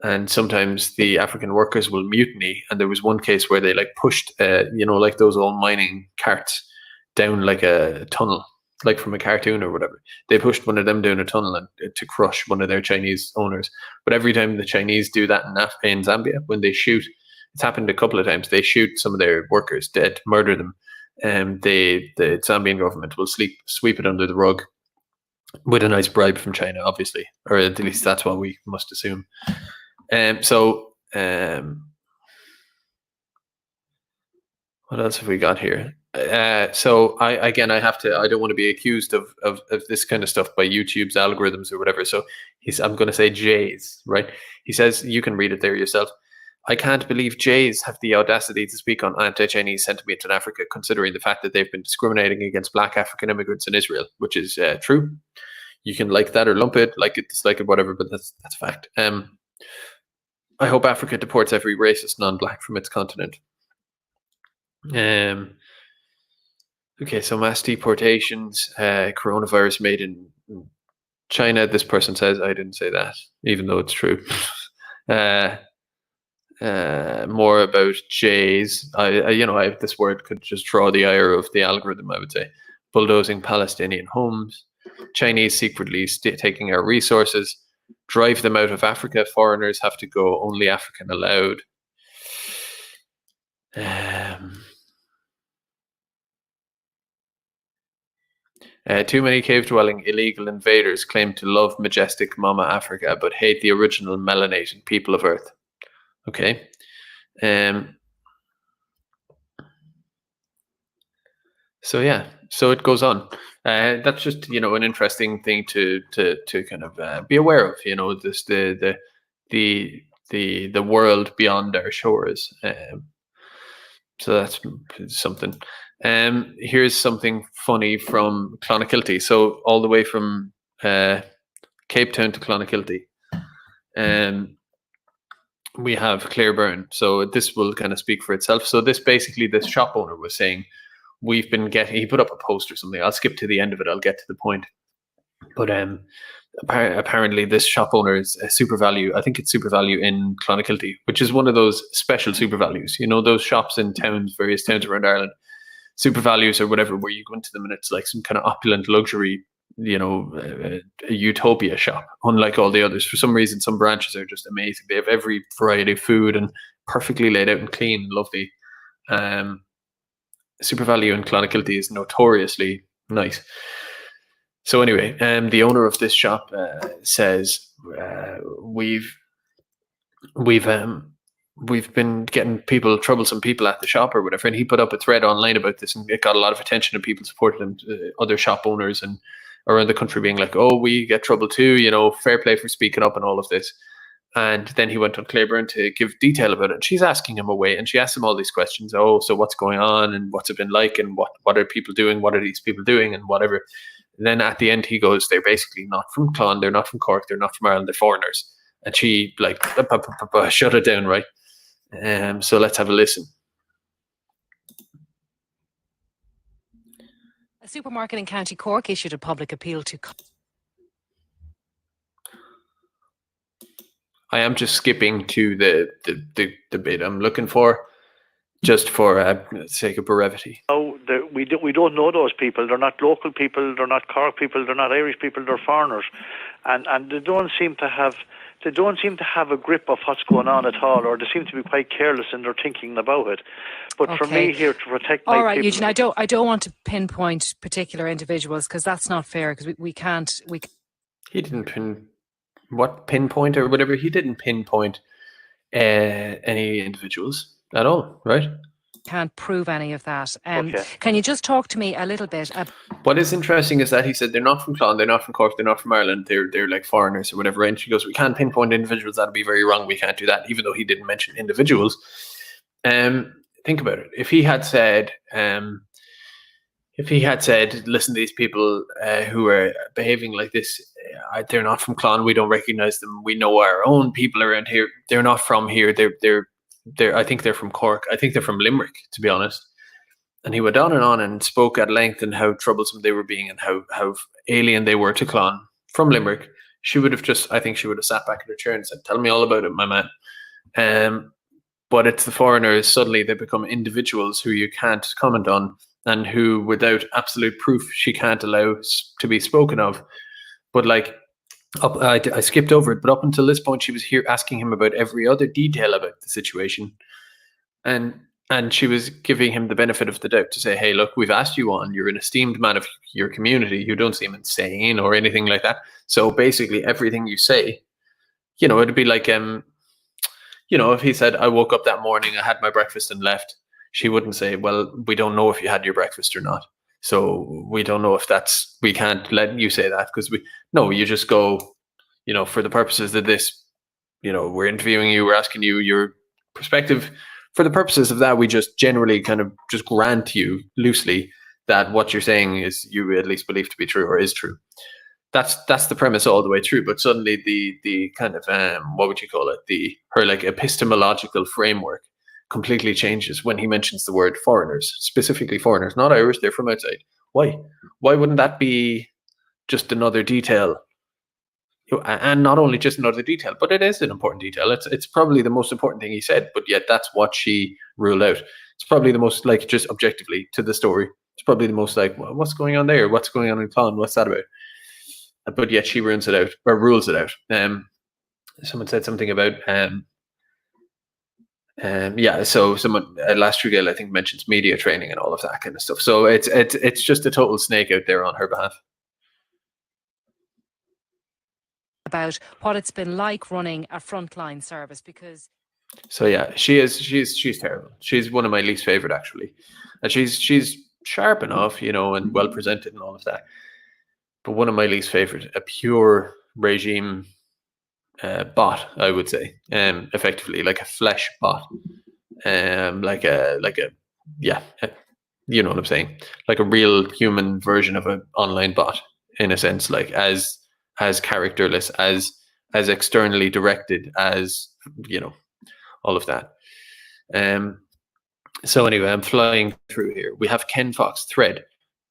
and sometimes the African workers will mutiny. And there was one case where they pushed like those old mining carts down like a tunnel, like from a cartoon or whatever. They pushed one of them down a tunnel and to crush one of their Chinese owners. But every time the Chinese do that in Zambia, when they shoot, it's happened a couple of times, they shoot some of their workers dead, murder them, and the Zambian government will sweep it under the rug with a nice bribe from China, obviously, or at least that's what we must assume. What else have we got here? So I don't want to be accused of this kind of stuff by YouTube's algorithms or whatever. So I'm going to say Jays, right? He says, you can read it there yourself. I can't believe Jays have the audacity to speak on anti-Chinese sentiment in Africa, considering the fact that they've been discriminating against black African immigrants in Israel, which is true. You can like that or lump it, like it, dislike it, whatever, but that's a fact. I hope Africa deports every racist non-black from its continent. Okay, so mass deportations, coronavirus made in China. This person says, I didn't say that, even though it's true. More about Jays. This word could just draw the ire of the algorithm, I would say. Bulldozing Palestinian homes. Chinese secretly taking our resources. Drive them out of Africa. Foreigners have to go. Only African allowed. Too many cave-dwelling illegal invaders claim to love majestic Mama Africa, but hate the original melanated people of Earth. Okay. So yeah, so it goes on. That's just an interesting thing to kind of be aware of. This the world beyond our shores. So that's something. Here's something funny from Clonakilty. So all the way from Cape Town to Clonakilty, we have Clareburn. So this will kind of speak for itself. So this shop owner was saying, he put up a post or something. I'll skip to the end of it. I'll get to the point. But apparently this shop owner is a Super Value. I think it's Super Value in Clonakilty, which is one of those special Super Values. You know, those shops in towns, various towns around Ireland, Super Values or whatever, where you go into them and it's like some kind of opulent luxury, you know, a utopia shop, unlike all the others. For some reason, some branches are just amazing. They have every variety of food and perfectly laid out and clean and lovely. Super Value in Clonakilty is notoriously nice. So anyway, the owner of this shop says we've been getting troublesome people at the shop or whatever, and he put up a thread online about this, and it got a lot of attention, and people supported him, other shop owners and around the country being like, oh, we get trouble too, you know, fair play for speaking up and all of this. And then he went on Claiborne to give detail about it. And she's asking him away, and she asks him all these questions. Oh, so what's going on, and what's it been like, and what are people doing, what are these people doing, and whatever. And then at the end he goes, they're basically not from Clon, they're not from Cork, they're not from Ireland, they're foreigners. And she like shut it down, right? So let's have a listen. A supermarket in County Cork issued a public appeal to... I am just skipping to the bit I'm looking for, just for sake of brevity. Oh, we don't know those people. They're not local people. They're not Cork people. They're not Irish people. They're foreigners, and they don't seem to have a grip of what's going on at all, or they seem to be quite careless in their thinking about it. But for me here to protect my all right, people, Eugene, I don't want to pinpoint particular individuals because that's not fair. Because we can't. He didn't pinpoint or whatever. He didn't pinpoint any individuals at all, right? Can't prove any of that. Okay. Can you just talk to me a little bit? What is interesting is that he said they're not from Clon, they're not from Cork, they're not from Ireland, they're like foreigners or whatever. And she goes, we can't pinpoint individuals. That'd be very wrong. We can't do that, even though he didn't mention individuals. Think about it. If he had said, listen, these people who are behaving like this, they're not from Clon. We don't recognize them. We know our own people around here. They're not from here. I think they're from Cork. I think they're from Limerick, to be honest. And he went on and spoke at length and how troublesome they were being and how alien they were to Clon from Limerick. I think she would have sat back in her chair and said, tell me all about it, my man. But it's the foreigners, suddenly they become individuals who you can't comment on and who, without absolute proof, she can't allow to be spoken of. But like, I skipped over it, but up until this point, she was here asking him about every other detail about the situation. And she was giving him the benefit of the doubt to say, hey, look, we've asked you on. You're an esteemed man of your community. You don't seem insane or anything like that. So basically everything you say, you know, it'd be like, you know, if he said, I woke up that morning, I had my breakfast and left, she wouldn't say, well, we don't know if you had your breakfast or not. So we don't know if we can't let you say that because you just go, you know, for the purposes of this, you know, we're interviewing you, we're asking you your perspective. For the purposes of that, we just generally kind of just grant you loosely that what you're saying is you at least believe to be true or is true. That's the premise all the way through. But suddenly the kind of what would you call it? Her like epistemological framework completely changes when he mentions the word foreigners, specifically foreigners, not Irish. They're from outside. Why wouldn't that be just another detail? And not only just another detail, but it is an important detail. It's probably the most important thing he said, but yet that's what she ruled out. It's probably the most, like, just objectively to the story, it's probably the most like, well, what's going on there? What's going on in Clon? What's that about? But yet she rules it out. Someone said something about so someone last Trugale, I think, mentions media training and all of that kind of stuff. So it's just a total snake out there on her behalf. About what it's been like running a frontline service, because so yeah, she's terrible. She's one of my least favorite, actually, and she's sharp enough, you know, and well presented and all of that, but one of my least favorite, a pure regime bot, I would say, effectively like a flesh bot, like a you know what I'm saying, like a real human version of an online bot, in a sense, like as characterless, as externally directed, as, you know, all of that. So anyway, I'm flying through here. We have Ken Fox thread.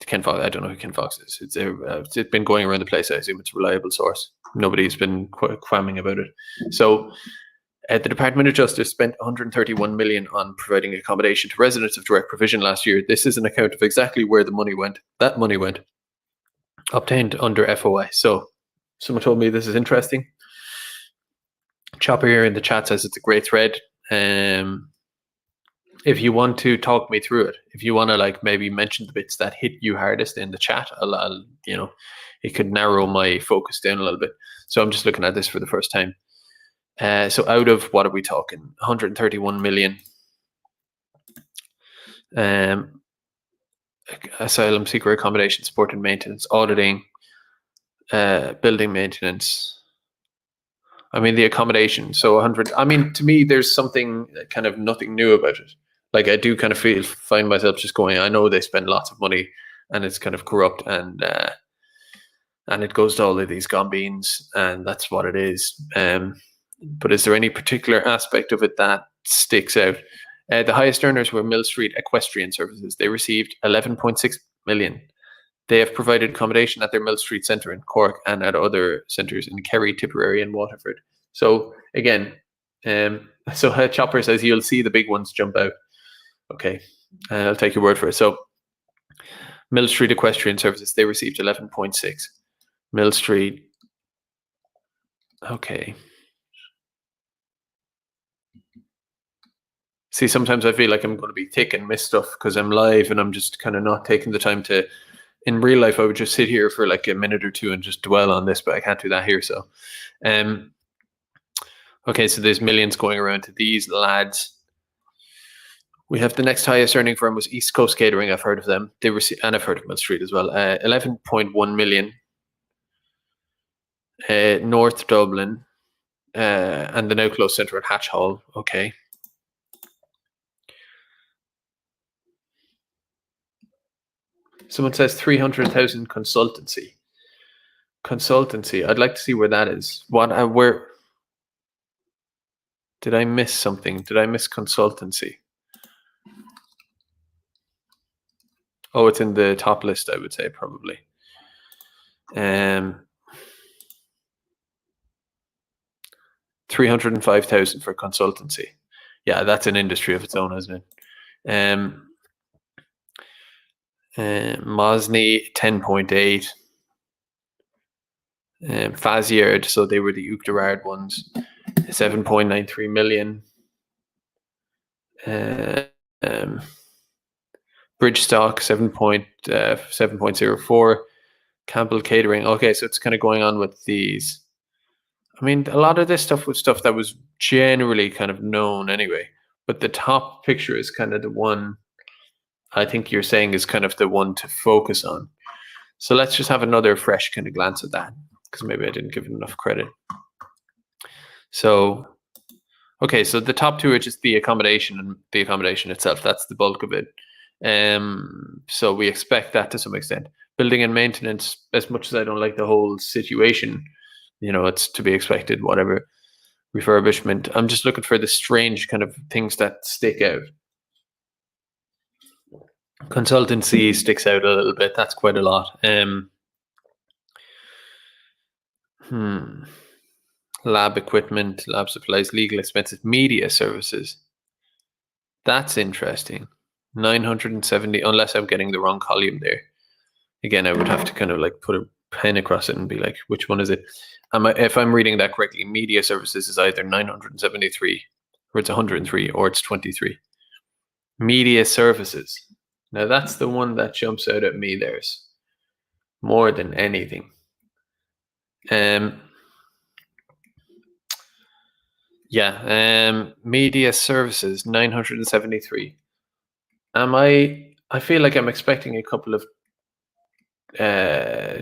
Ken Fox. I don't know who Ken Fox is. It's been going around the place. I assume it's a reliable source. Nobody's been quamming about it. So the Department of Justice spent 131 million on providing accommodation to residents of direct provision last year. This is an account of exactly where the money went. That money went obtained under FOI. So someone told me this is interesting. Chopper here in the chat says it's a great thread. If you want to talk me through it, if you want to like maybe mention the bits that hit you hardest in the chat, I'll it could narrow my focus down a little bit. So I'm just looking at this for the first time. So out of, what are we talking? 131 million. Asylum seeker accommodation, support and maintenance, auditing, building maintenance. I mean, the accommodation. So 100. I mean, to me, there's something kind of nothing new about it. Like I do kind of find myself just going, I know they spend lots of money and it's kind of corrupt and it goes to all of these gombeans and that's what it is. But is there any particular aspect of it that sticks out? The highest earners were Mill Street Equestrian Services. They received 11.6 million. They have provided accommodation at their Mill Street Centre in Cork and at other centres in Kerry, Tipperary and Waterford. So again, Chopper says you'll see the big ones jump out. Okay, I'll take your word for it. So Mill Street Equestrian Services, they received 11.6. Mill Street, okay. See, sometimes I feel like I'm going to be thick and miss stuff because I'm live and I'm just kind of not taking the time to. In real life, I would just sit here for like a minute or two and just dwell on this, but I can't do that here. So, okay, so there's millions going around to these lads. We have the next highest earning firm was East Coast Catering. I've heard of them. They received, and I've heard of Mill Street as well. 11.1 million. North Dublin, and the now closed centre at Hatch Hall. Okay. Someone says 300,000 consultancy. Consultancy. I'd like to see where that is. Where did I miss something? Did I miss consultancy? Oh, it's in the top list, I would say, probably. 305,000 for consultancy. Yeah, that's an industry of its own, isn't it? Mosney 10.8. Faziard, so they were the Uachtarard ones, 7.93 million. Bridgestock 7.04. Campbell Catering. Okay, so it's kind of going on with these. I mean, a lot of this stuff was stuff that was generally kind of known anyway, but the top picture is kind of the one I think you're saying is kind of the one to focus on. So let's just have another fresh kind of glance at that, because maybe I didn't give it enough credit. So, okay, so the top two are just the accommodation and the accommodation itself. That's the bulk of it. So we expect that to some extent. Building and maintenance, as much as I don't like the whole situation, you know, it's to be expected, whatever. Refurbishment. I'm just looking for the strange kind of things that stick out. Consultancy sticks out a little bit. That's quite a lot. Lab equipment, lab supplies, legal expenses, media services. That's interesting. 970, unless I'm getting the wrong column there. Again, I would have to kind of like put a pen across it and be like, which one is it? If I'm reading that correctly, media services is either 973 or it's 103 or it's 23. Media services. Now that's the one that jumps out at me. There's more than anything. Media services 973. I feel like I'm expecting a couple of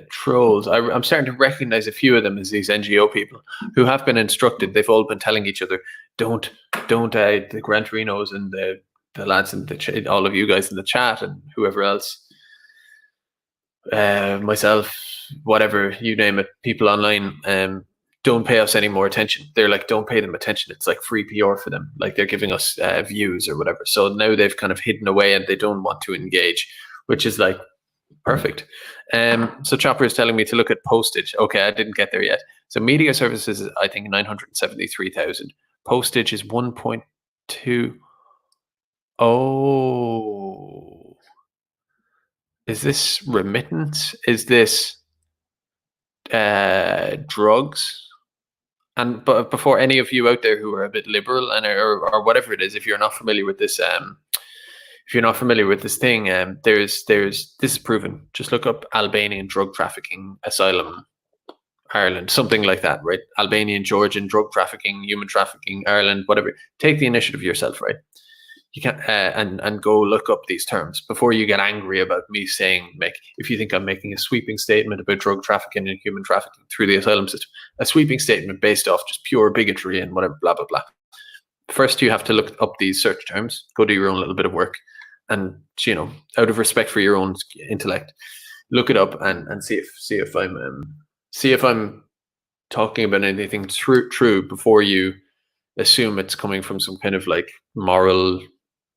trolls. I'm starting to recognize a few of them as these NGO people who have been instructed. They've all been telling each other, don't the Grant Renos and the lads in the all of you guys in the chat and whoever else, myself, whatever, you name it, people online, don't pay us any more attention. They're like, don't pay them attention. It's like free PR for them. Like they're giving us views or whatever. So now they've kind of hidden away and they don't want to engage, which is like, Perfect. So Chopper is telling me to look at postage. Okay, I didn't get there yet. So media services is, I think, 973,000. Postage is 1.2. Oh, is this remittance? Is this drugs? And but before any of you out there who are a bit liberal and or whatever it is, if you're not familiar with this, if you're not familiar with this thing, there's this is proven. Just look up Albanian drug trafficking, Asylum, Ireland, something like that, right? Albanian, Georgian drug trafficking, human trafficking, Ireland, whatever. Take the initiative yourself, right? You can and go look up these terms before you get angry about me saying, if you think I'm making a sweeping statement about drug trafficking and human trafficking through the asylum system, a sweeping statement based off just pure bigotry and whatever, blah, blah, blah. First, you have to look up these search terms, go do your own little bit of work, and, you know, out of respect for your own intellect, look it up and see if I'm talking about anything true before you assume it's coming from some kind of like moral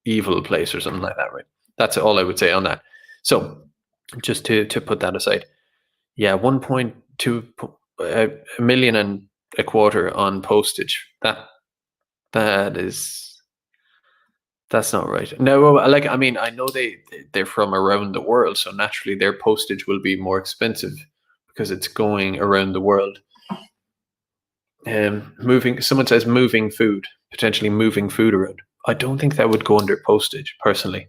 evil place or something like that, right? That's all I would say on that. So just to put that aside, yeah, 1.2 million and a quarter on postage. That's not right. No, like, I mean, I know they're from around the world, so naturally their postage will be more expensive because it's going around the world. Someone says moving food, potentially moving food around. I don't think that would go under postage, personally.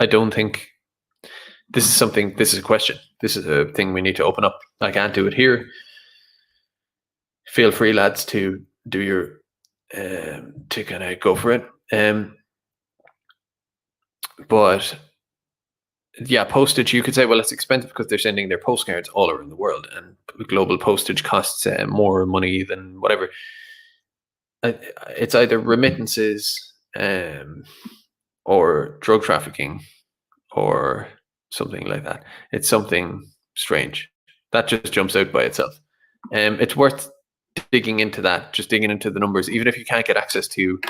I don't think this is a question. This is a thing we need to open up. I can't do it here. Feel free, lads, to do your to kind of go for it. But yeah, postage, you could say, well, it's expensive because they're sending their postcards all around the world, and global postage costs more money than whatever. It's either remittances or drug trafficking or something like that. It's something strange. That just jumps out by itself. It's worth digging into that, just digging into the numbers, even if you can't get access to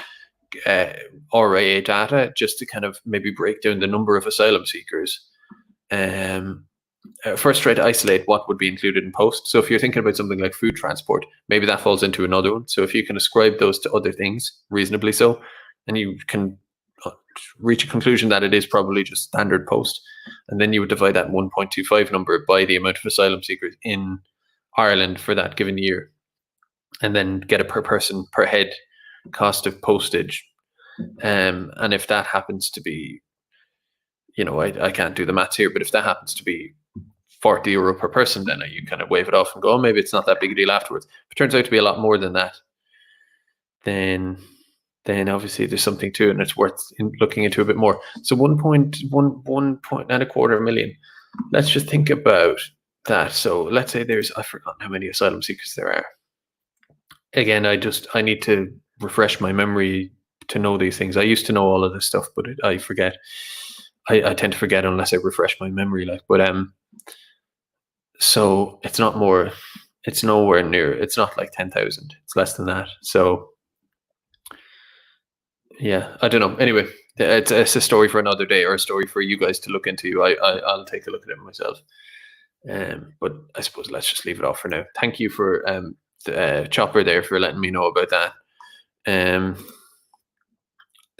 RAA data, just to kind of maybe break down the number of asylum seekers. First, try to isolate what would be included in post. So if you're thinking about something like food transport, maybe that falls into another one. So if you can ascribe those to other things, reasonably so, and you can reach a conclusion that it is probably just standard post, and then you would divide that 1.25 number by the amount of asylum seekers in Ireland for that given year, and then get a per person per head cost of postage. And if that happens to be, you know, I can't do the maths here, but if that happens to be €40 per person, then you kind of wave it off and go, oh, maybe it's not that big a deal afterwards. If it turns out to be a lot more than that, then obviously there's something to it, and it's worth looking into a bit more. So 1.25 million. Let's just think about that. So let's say I've forgotten how many asylum seekers there are. Again, I need to refresh my memory to know these things. I used to know all of this stuff, but I forget. I tend to forget unless I refresh my memory. So it's not more. It's nowhere near. It's not like 10,000. It's less than that. So yeah, I don't know. Anyway, it's a story for another day, or a story for you guys to look into. I'll take a look at it myself. But I suppose let's just leave it off for now. Thank you for Chopper there for letting me know about that.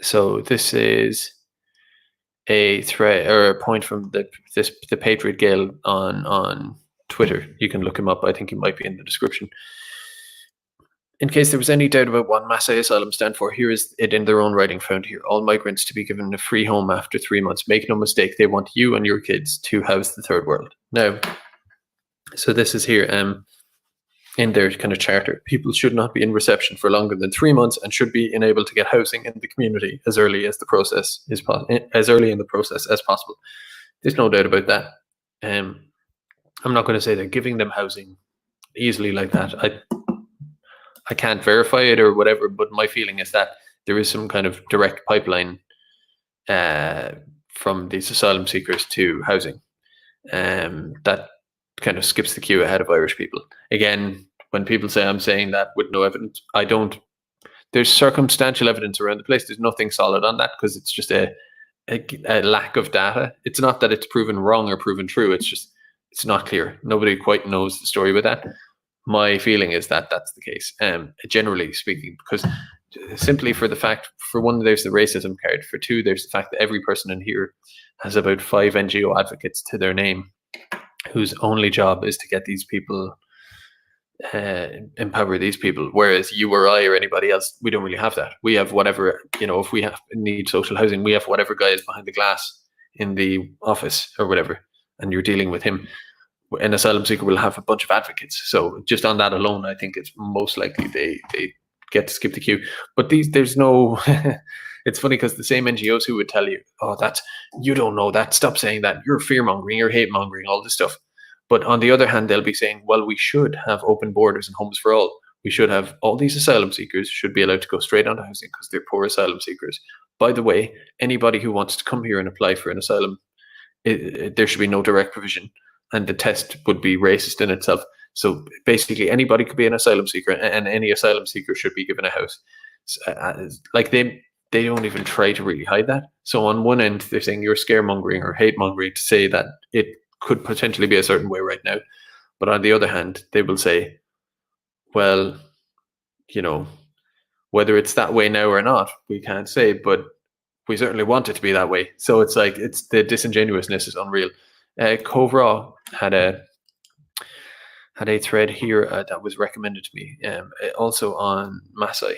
So this is a thread or a point from the Patriot Gale on Twitter. You can look him up. I think he might be in the description. In case there was any doubt about what Massey Asylum stand for, here is it in their own writing found here. All migrants to be given a free home after 3 months. Make no mistake, they want you and your kids to house the third world. Now, so this is here in their kind of charter. People should not be in reception for longer than 3 months and should be enabled to get housing in the community as early as the process is as early in the process as possible. There's no doubt about that. I'm not going to say they're giving them housing easily like that. I can't verify it or whatever, but my feeling is that there is some kind of direct pipeline from these asylum seekers to housing. That kind of skips the queue ahead of Irish people. Again, when people say I'm saying that with no evidence, I don't. There's circumstantial evidence around the place. There's nothing solid on that because it's just a a lack of data. It's not that it's proven wrong or proven true. It's just it's not clear. Nobody quite knows the story with that. My feeling is that that's the case, generally speaking, because simply for the fact, for one, there's the racism card. For two, there's the fact that every person in here has about 5 NGO advocates to their name, whose only job is to get these people, empower these people. Whereas you or I or anybody else, we don't really have that. We have whatever, if we need social housing, we have whatever guy is behind the glass in the office or whatever, and you're dealing with him. An asylum seeker will have a bunch of advocates. So just on that alone, I think it's most likely they get to skip the queue. But there's no, it's funny because the same NGOs who would tell you, oh, you don't know that, stop saying that, you're fear mongering, you're hate mongering, all this stuff. But on the other hand, they'll be saying, well, we should have open borders and homes for all. We should have all these asylum seekers should be allowed to go straight onto housing because they're poor asylum seekers. By the way, anybody who wants to come here and apply for an asylum, there should be no direct provision. And the test would be racist in itself. So basically, anybody could be an asylum seeker, and any asylum seeker should be given a house. Like they don't even try to really hide that. So on one end, they're saying you're scaremongering or hate mongering to say that it could potentially be a certain way right now. But on the other hand, they will say, well, whether it's that way now or not, we can't say, but we certainly want it to be that way. So it's like the disingenuousness is unreal. Covra had a thread here that was recommended to me, also on Masai,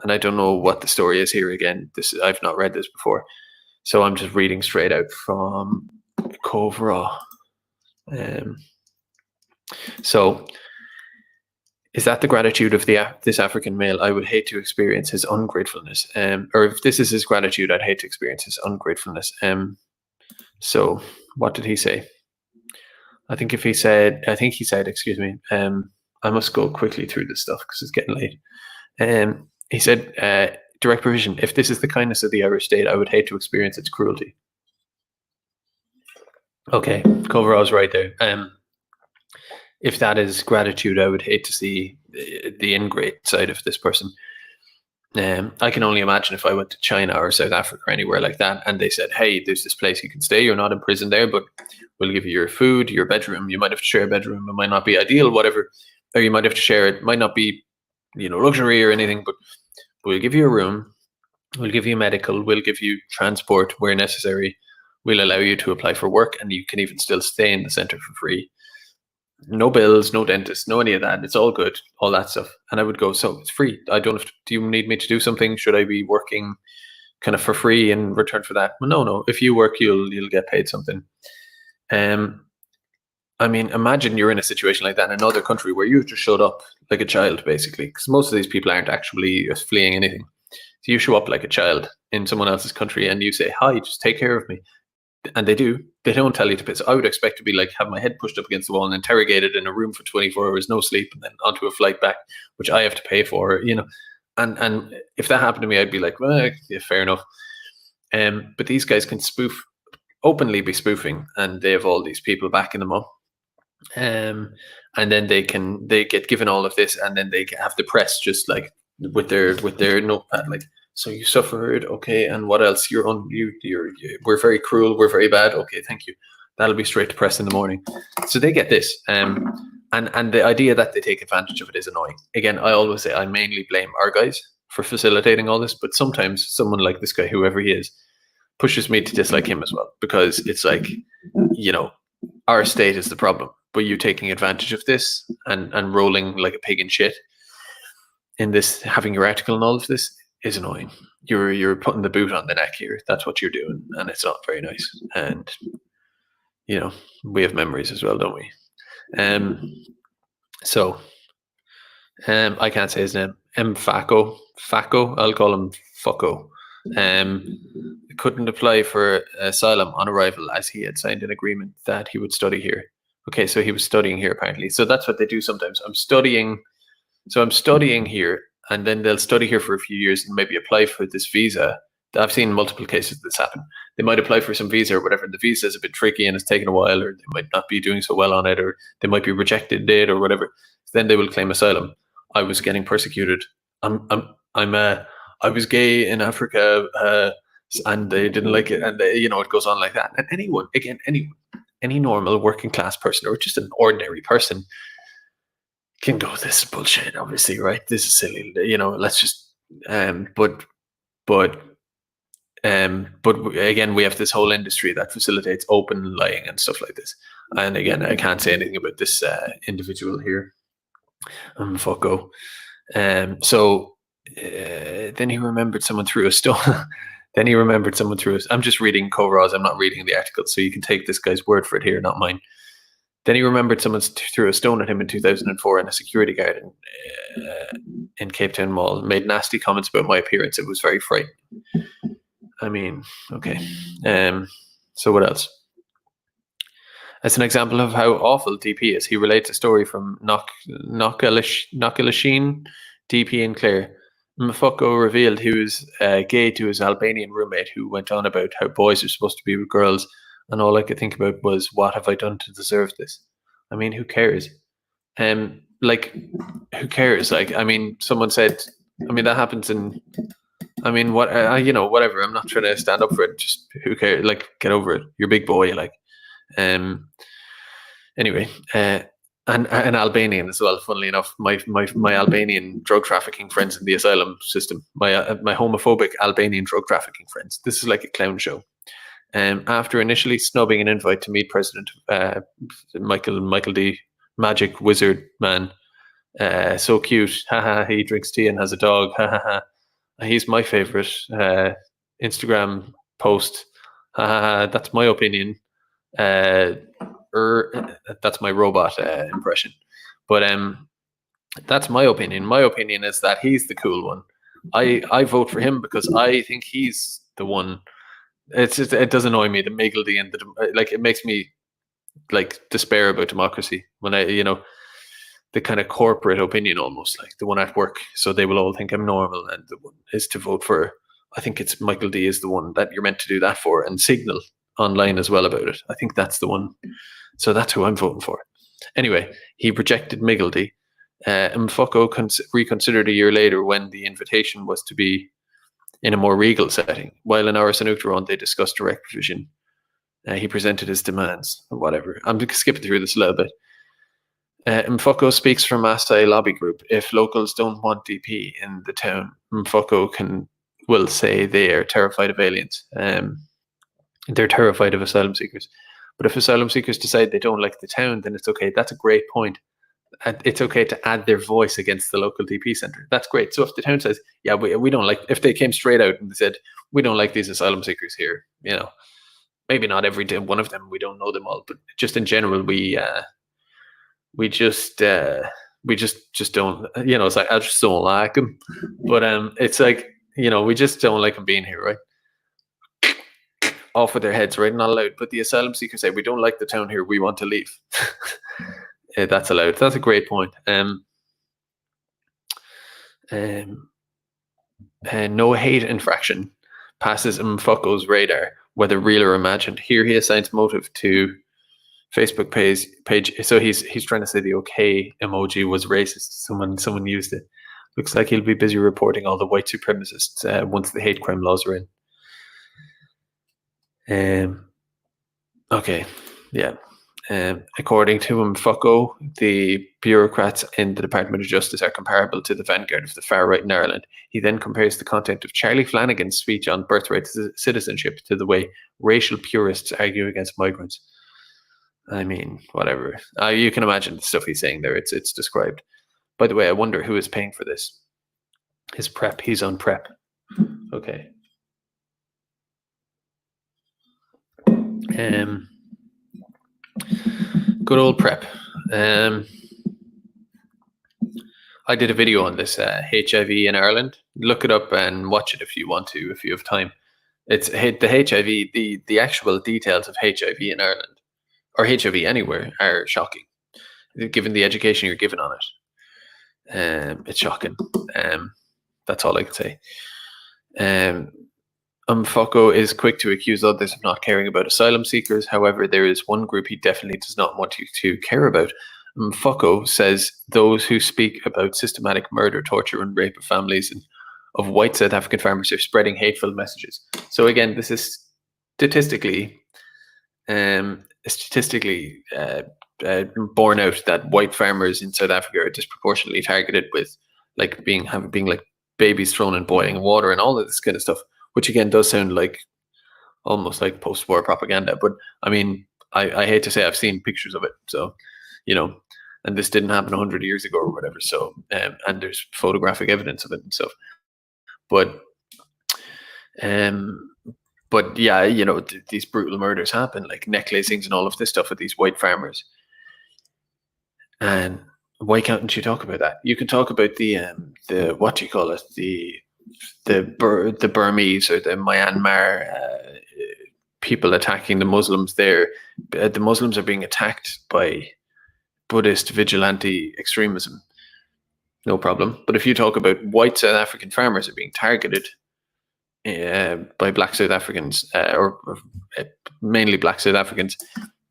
and I don't know what the story is here. Again, I've not read this before, so I'm just reading straight out from Covra. So, is that the gratitude of this African male? I would hate to experience his ungratefulness. Or if this is his gratitude, I'd hate to experience his ungratefulness. So what did he say? I think he said, excuse me, I must go quickly through this stuff because it's getting late. He said, direct provision. If this is the kindness of the Irish state, I would hate to experience its cruelty. Okay, Coverall's right there. If that is gratitude, I would hate to see the ingrate side of this person. I can only imagine if I went to China or South Africa or anywhere like that, and they said, hey, there's this place you can stay. You're not in prison there, but we'll give you your food, your bedroom. You might have to share a bedroom. It might not be ideal, whatever. Or you might have to share it. Might not be, luxury or anything, but we'll give you a room. We'll give you medical. We'll give you transport where necessary. We'll allow you to apply for work, and you can even still stay in the center for free. No bills, no dentist, no any of that. It's all good, all that stuff. And I would go, so it's free. I don't have to, do you need me to do something? Should I be working kind of for free in return for that? Well, no. If you work, you'll get paid something. I mean, imagine you're in a situation like that in another country where you just showed up like a child, basically, because most of these people aren't actually fleeing anything. So you show up like a child in someone else's country and you say, hi, just take care of me. And they do. They don't tell you to piss. I would expect to be like, have my head pushed up against the wall and interrogated in a room for 24 hours, no sleep, and then onto a flight back, which I have to pay for, And if that happened to me, I'd be like, well, yeah, fair enough. But these guys can openly be spoofing, and they have all these people backing them up. And then they get given all of this, and then they have the press just like with their notepad, like, so you suffered, okay, and what else? We're very cruel, we're very bad, okay, thank you. That'll be straight to press in the morning. So they get this, and the idea that they take advantage of it is annoying. Again, I always say I mainly blame our guys for facilitating all this, but sometimes someone like this guy, whoever he is, pushes me to dislike him as well, because it's like, our state is the problem, but you taking advantage of this and rolling like a pig in shit in this, having your article and all of this, is annoying. You're putting the boot on the neck here. That's what you're doing, and it's not very nice. And we have memories as well, don't we? So I can't say his name. Faco. I'll call him Fucko. Couldn't apply for asylum on arrival as he had signed an agreement that he would study here. Okay, so he was studying here apparently. So that's what they do sometimes. I'm studying here, and then they'll study here for a few years and maybe apply for this visa. I've seen multiple cases of this happen. They might apply for some visa or whatever, and the visa is a bit tricky and it's taken a while, or they might not be doing so well on it, or they might be rejected it or whatever. Then they will claim asylum. I was getting persecuted. I was gay in Africa. and they didn't like it, and they, it goes on like that. And anyone, any normal working class person or just an ordinary person can go, this is bullshit, obviously, right? This is silly, let's just but again, we have this whole industry that facilitates open lying and stuff like this. And again, I can't say anything about this individual here. Fucko. So then he remembered someone threw a stone. I'm just reading Coveralls. I'm not reading the article, so you can take this guy's word for it here, not mine. Then he remembered someone threw a stone at him in 2004, and a security guard in Cape Town Mall made nasty comments about my appearance. It was very frightening. I mean, okay. So what else? As an example of how awful DP is, he relates a story from Knockalishin, DP in Clare. Mfuko revealed he was gay to his Albanian roommate, who went on about how boys are supposed to be with girls, and all I could think about was, what have I done to deserve this? I mean, who cares? Who cares? Someone said, that happens in, whatever. I'm not trying to stand up for it. Just who cares? Get over it. You're a big boy. Anyway, and Albanian as well. Funnily enough, my Albanian drug trafficking friends in the asylum system. My homophobic Albanian drug trafficking friends. This is like a clown show. After initially snubbing an invite to meet President Michael D. Magic Wizard Man, so cute. Haha. He drinks tea and has a dog. Haha. He's my favorite Instagram post. That's my opinion. That's my robot impression. But that's my opinion. My opinion is that he's the cool one. I vote for him because I think he's the one. It does annoy me, the Miggledy and it makes me despair about democracy when the kind of corporate opinion, almost like the one at work, so they will all think I'm normal, and the one is to vote for, I think it's Michael D is the one that you're meant to do that for, and signal online as well about it. I think that's the one, so that's who I'm voting for. Anyway, he rejected Miggledy. Mfuko reconsidered a year later when the invitation was to be in a more regal setting. While in Áras an Uachtaráin they discussed direct provision, he presented his demands, or whatever. I'm skipping through this a little bit. Mfuko speaks for Maasai lobby group. If locals don't want DP in the town, Mfuko will say they are terrified of aliens. They're terrified of asylum seekers. But if asylum seekers decide they don't like the town, then it's okay. That's a great point. It's okay to add their voice against the local DP center. That's great. So if the town says, yeah, we don't like, if they came straight out and they said, we don't like these asylum seekers here, maybe not every day, one of them, we don't know them all, but just in general, we just don't, it's like, I just don't like them. But it's like, we just don't like them being here, right? Off with their heads, right? Not allowed. But the asylum seekers say, we don't like the town here, we want to leave. That's allowed. That's a great point. No hate infraction passes Mfuko's radar, whether real or imagined. Here he assigns motive to Facebook page. So he's trying to say the okay emoji was racist. Someone used it. Looks like he'll be busy reporting all the white supremacists once the hate crime laws are in. Okay, yeah. According to Mfuko, the bureaucrats in the Department of Justice are comparable to the vanguard of the far right in Ireland. He then compares the content of Charlie Flanagan's speech on birthright citizenship to the way racial purists argue against migrants. I mean, whatever. You can imagine the stuff he's saying there. It's described. By the way, I wonder who is paying for this. His prep. He's on prep. Okay. Good old prep. I did a video on this HIV in Ireland. Look it up and watch it if you want to, if you have time. It's the HIV, the actual details of HIV in Ireland, or HIV anywhere, are shocking, given the education you're given on it. It's shocking. That's all I can say. Mfuko is quick to accuse others of not caring about asylum seekers. However, there is one group he definitely does not want you to care about. Mfuko says those who speak about systematic murder, torture, and rape of families in of white South African farmers are spreading hateful messages. So again, this is statistically borne out that white farmers in South Africa are disproportionately targeted with like being like babies thrown in boiling water and all of this kind of stuff, which again does sound like almost like post-war propaganda. But I mean, I hate to say I've seen pictures of it, so you know, and this didn't happen 100 years ago or whatever. So and there's photographic evidence of it and stuff. But yeah, you know, these brutal murders happen, like necklacings and all of this stuff with these white farmers. And why can't you talk about that? You can talk about the what do you call it, the Burmese or the Myanmar people attacking the Muslims there. The Muslims are being attacked by Buddhist vigilante extremism. No problem. But if you talk about white South African farmers are being targeted by black South Africans, or mainly black South Africans,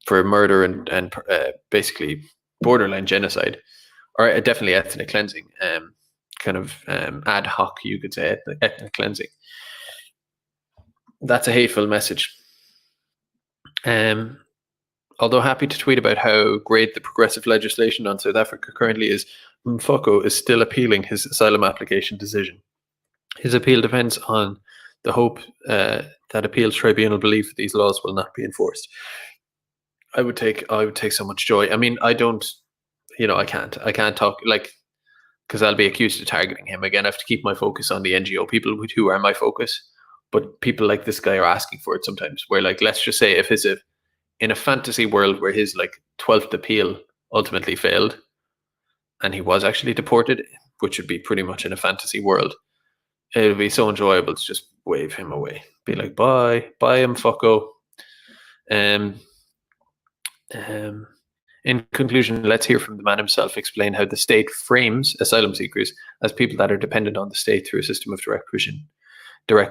for murder and basically borderline genocide, or definitely ethnic cleansing, kind of ad hoc, you could say, ethnic cleansing. That's a hateful message. Although happy to tweet about how great the progressive legislation on South Africa currently is, Mfoko is still appealing his asylum application decision. His appeal depends on the hope that appeals tribunal believe these laws will not be enforced. I would take so much joy. I mean, I don't, you know, I can't talk, like, because I'll be accused of targeting him again. I have to keep my focus on the NGO people who are my focus. But people like this guy are asking for it sometimes, where, like, let's just say if in a fantasy world where his like 12th appeal ultimately failed and he was actually deported, which would be pretty much in a fantasy world, it would be so enjoyable to just wave him away, be like, bye Mfoko. In conclusion, let's hear from the man himself explain how the state frames asylum seekers as people that are dependent on the state through a system of direct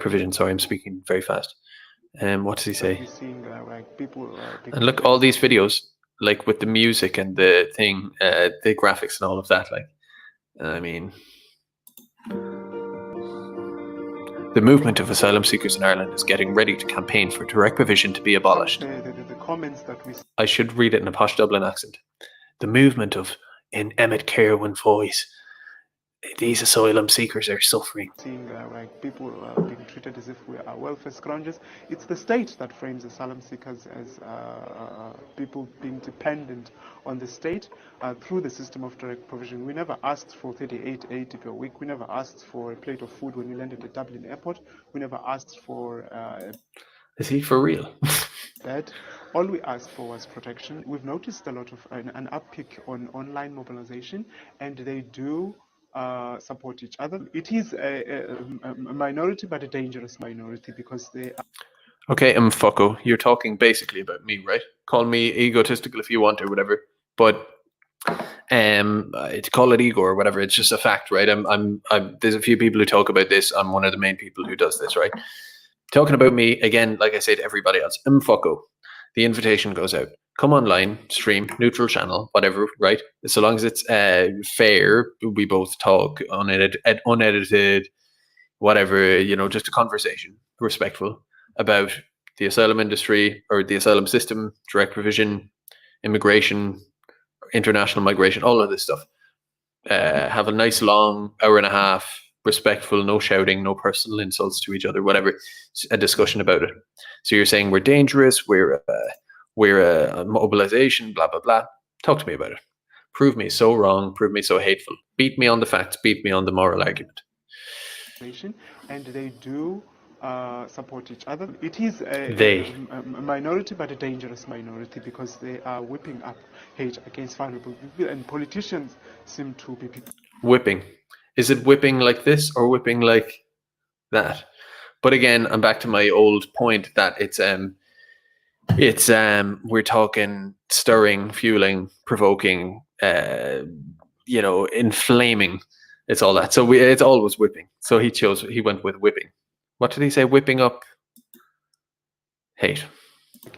provision. Sorry, I'm speaking very fast. What does he say? And look, all these videos, like with the music and the thing, the graphics and all of that, like, I mean, the movement of asylum seekers in Ireland is getting ready to campaign for direct provision to be abolished. The comments that we I should read it in a posh Dublin accent. The movement of, in Emmett Kerwin voice, these asylum seekers are suffering. Seeing like people being treated as if we are welfare scroungers. It's the state that frames asylum seekers as people being dependent on the state through the system of direct provision. We never asked for 38.80 per week. We never asked for a plate of food when we landed at Dublin airport. We never asked for Is he for real? That all we asked for was protection. We've noticed a lot of an uptick on online mobilization, and they do support each other. It is a minority, but a dangerous minority, because they are... Okay, Mfoko, you're talking basically about me, right? Call me egotistical if you want or whatever, but to call it ego or whatever, it's just a fact, right? I'm there's a few people who talk about this. I'm one of the main people who does this, right? Talking about me, again, like I say to everybody else, Mfoko, the invitation goes out. Come online, stream, neutral channel, whatever, right? So long as it's fair, we both talk, unedited, whatever, you know, just a conversation, respectful, about the asylum industry or the asylum system, direct provision, immigration, international migration, all of this stuff. Have a nice long hour and a half, respectful, no shouting, no personal insults to each other, whatever, a discussion about it. So you're saying we're dangerous, we're a mobilization, blah, blah, blah. Talk to me about it. Prove me so wrong, prove me so hateful. Beat me on the facts, beat me on the moral argument. And they do support each other. It is a minority, but a dangerous minority, because they are whipping up hate against vulnerable people, and politicians seem to be people. Whipping. Is it whipping like this or whipping like that? But again, I'm back to my old point that it's we're talking stirring, fueling, provoking, you know, inflaming. It's all that. So it's always whipping. So he went with whipping. What did he say? Whipping up hate.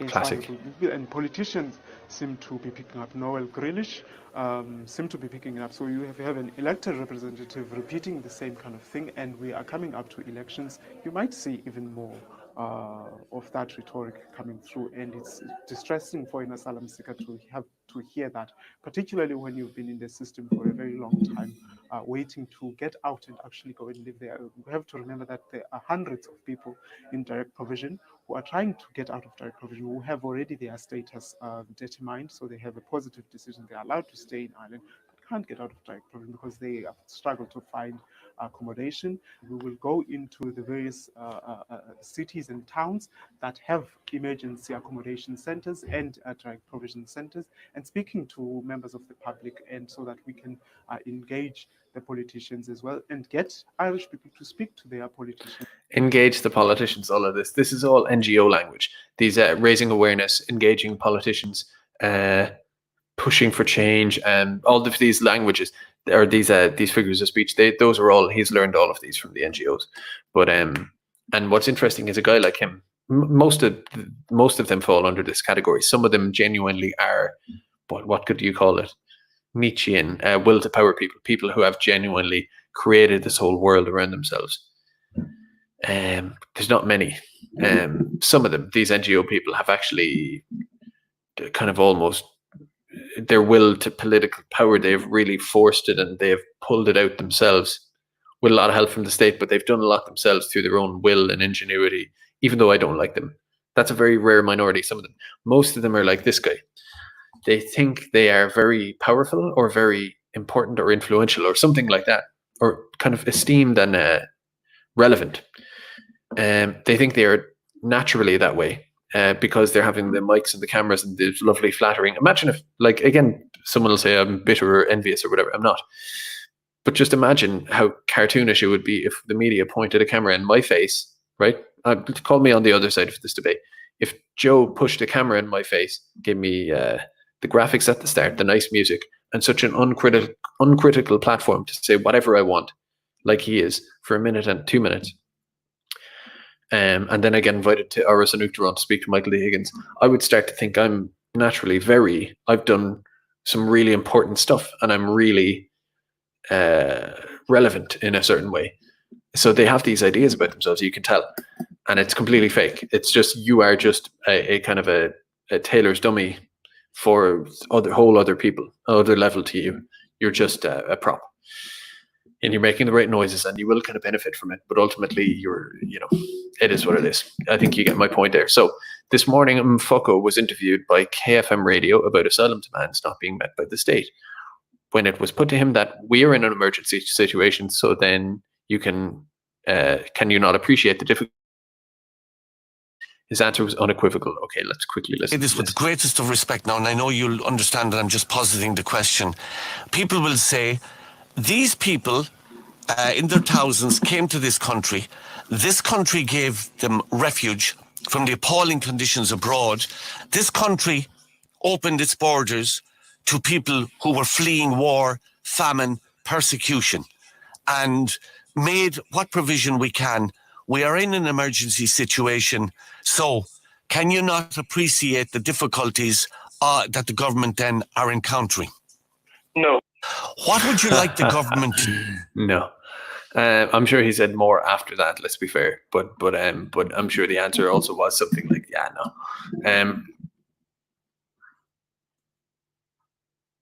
Classic. And politicians seem to be picking up. Noel Grealish seem to be picking up. So you have an elected representative repeating the same kind of thing, and we are coming up to elections. You might see even more of that rhetoric coming through, and it's distressing for an asylum seeker to have to hear that, particularly when you've been in the system for a very long time, waiting to get out and actually go and live there. We have to remember that there are hundreds of people in direct provision who are trying to get out of direct provision, who have already their status determined, so they have a positive decision. They are allowed to stay in Ireland, but can't get out of direct provision because they struggle to find accommodation. We will go into the various cities and towns that have emergency accommodation centers and direct provision centers, and speaking to members of the public, and so that we can engage the politicians as well and get Irish people to speak to their politicians. Engage the politicians, all of this. This is all NGO language. These raising awareness, engaging politicians, pushing for change, and all of these languages, or these figures of speech. Those are all, he's learned all of these from the NGOs. But and what's interesting is a guy like him. Most of them fall under this category. Some of them genuinely are, what could you call it? Nietzschean, will to power people who have genuinely created this whole world around themselves. There's not many. Some of them, these NGO people, have actually kind of almost their will to political power. They've really forced it, and they've pulled it out themselves with a lot of help from the state, but they've done a lot themselves through their own will and ingenuity, even though I don't like them. That's a very rare minority, some of them. Most of them are like this guy. They think they are very powerful or very important or influential or something like that, or kind of esteemed and relevant. They think they are naturally that way because they're having the mics and the cameras and the lovely flattering. Imagine if, like, again, someone will say I'm bitter or envious or whatever. I'm not. But just imagine how cartoonish it would be if the media pointed a camera in my face, right? Call me on the other side of this debate. If Joe pushed a camera in my face, gave me the graphics at the start, the nice music, and such an uncritical platform to say whatever I want, like he is, for a minute and 2 minutes. And then I get invited to Áras an Uachtaráin to speak to Michael D. Higgins, I would start to think I'm naturally I've done some really important stuff, and I'm really relevant in a certain way. So they have these ideas about themselves, you can tell, and it's completely fake. It's just, you are just a kind of a tailor's dummy for whole other people, other level to you. You're just a prop, and you're making the right noises, and you will kind of benefit from it. But ultimately, it is what it is. I think you get my point there. So this morning, Mfoko was interviewed by KFM radio about asylum demands not being met by the state. When it was put to him that we are in an emergency situation, so then you can you not appreciate the difficulty? His answer was unequivocal. Okay, let's quickly listen. Say this with the greatest of respect now, and I know you'll understand that I'm just positing the question. People will say, these people in their thousands came to this country. This country gave them refuge from the appalling conditions abroad. This country opened its borders to people who were fleeing war, famine, persecution, and made what provision we can. We are in an emergency situation, so can you not appreciate the difficulties that the government then are encountering? No. What would you like the government to... No. I'm sure he said more after that, let's be fair, but I'm sure the answer also was something like, yeah, no.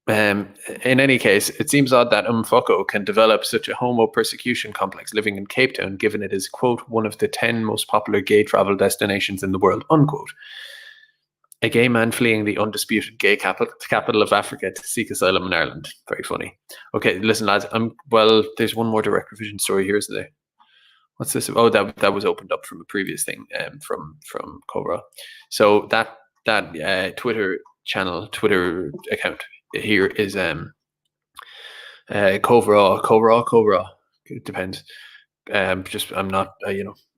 In any case, it seems odd that Mfoko can develop such a homo persecution complex living in Cape Town, given it is, quote, one of the 10 most popular gay travel destinations in the world, unquote. A gay man fleeing the undisputed gay capital of Africa to seek asylum in Ireland. Very funny. Okay, listen, lads. Well, there's one more direct provision story here, isn't there? What's this? Oh, that was opened up from a previous thing from Cobra. So that Twitter account here is Cobra. It depends. I'm not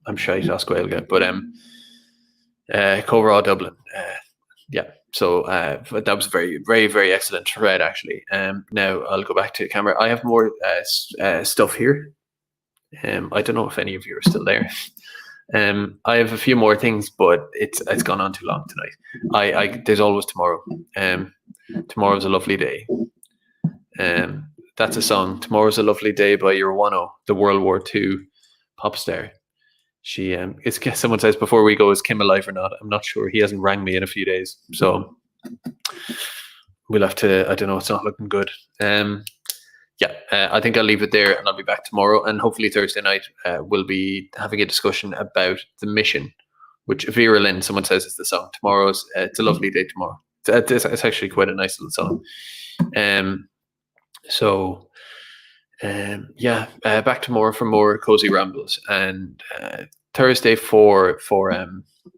I'm shy to ask Gaeilge, but Cobra Dublin. Yeah. So that was very, very, very excellent thread, actually. Now I'll go back to the camera. I have more stuff here. I don't know if any of you are still there. I have a few more things, but it's gone on too long tonight. There's always tomorrow. Tomorrow's a lovely day. That's a song. Tomorrow's a lovely day by Urwano, the World War II pop star. She someone says before we go, is Kim alive or not? I'm not sure. He hasn't rang me in a few days, so we'll have to. I don't know. It's not looking good. I think I'll leave it there, and I'll be back tomorrow. And hopefully Thursday night we'll be having a discussion about the mission, which Vera Lynn, someone says, is the song. Tomorrow's it's a lovely day tomorrow. It's actually quite a nice little song. Back tomorrow for more cozy rambles, and Thursday for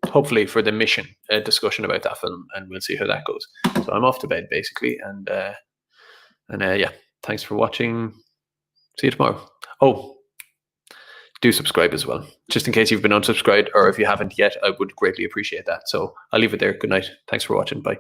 hopefully for the mission discussion about that film, and we'll see how that goes. So I'm off to bed basically, and thanks for watching. See you tomorrow. Oh, do subscribe as well, just in case you've been unsubscribed, or if you haven't yet, I would greatly appreciate that. So I'll leave it there. Good night. Thanks for watching. Bye.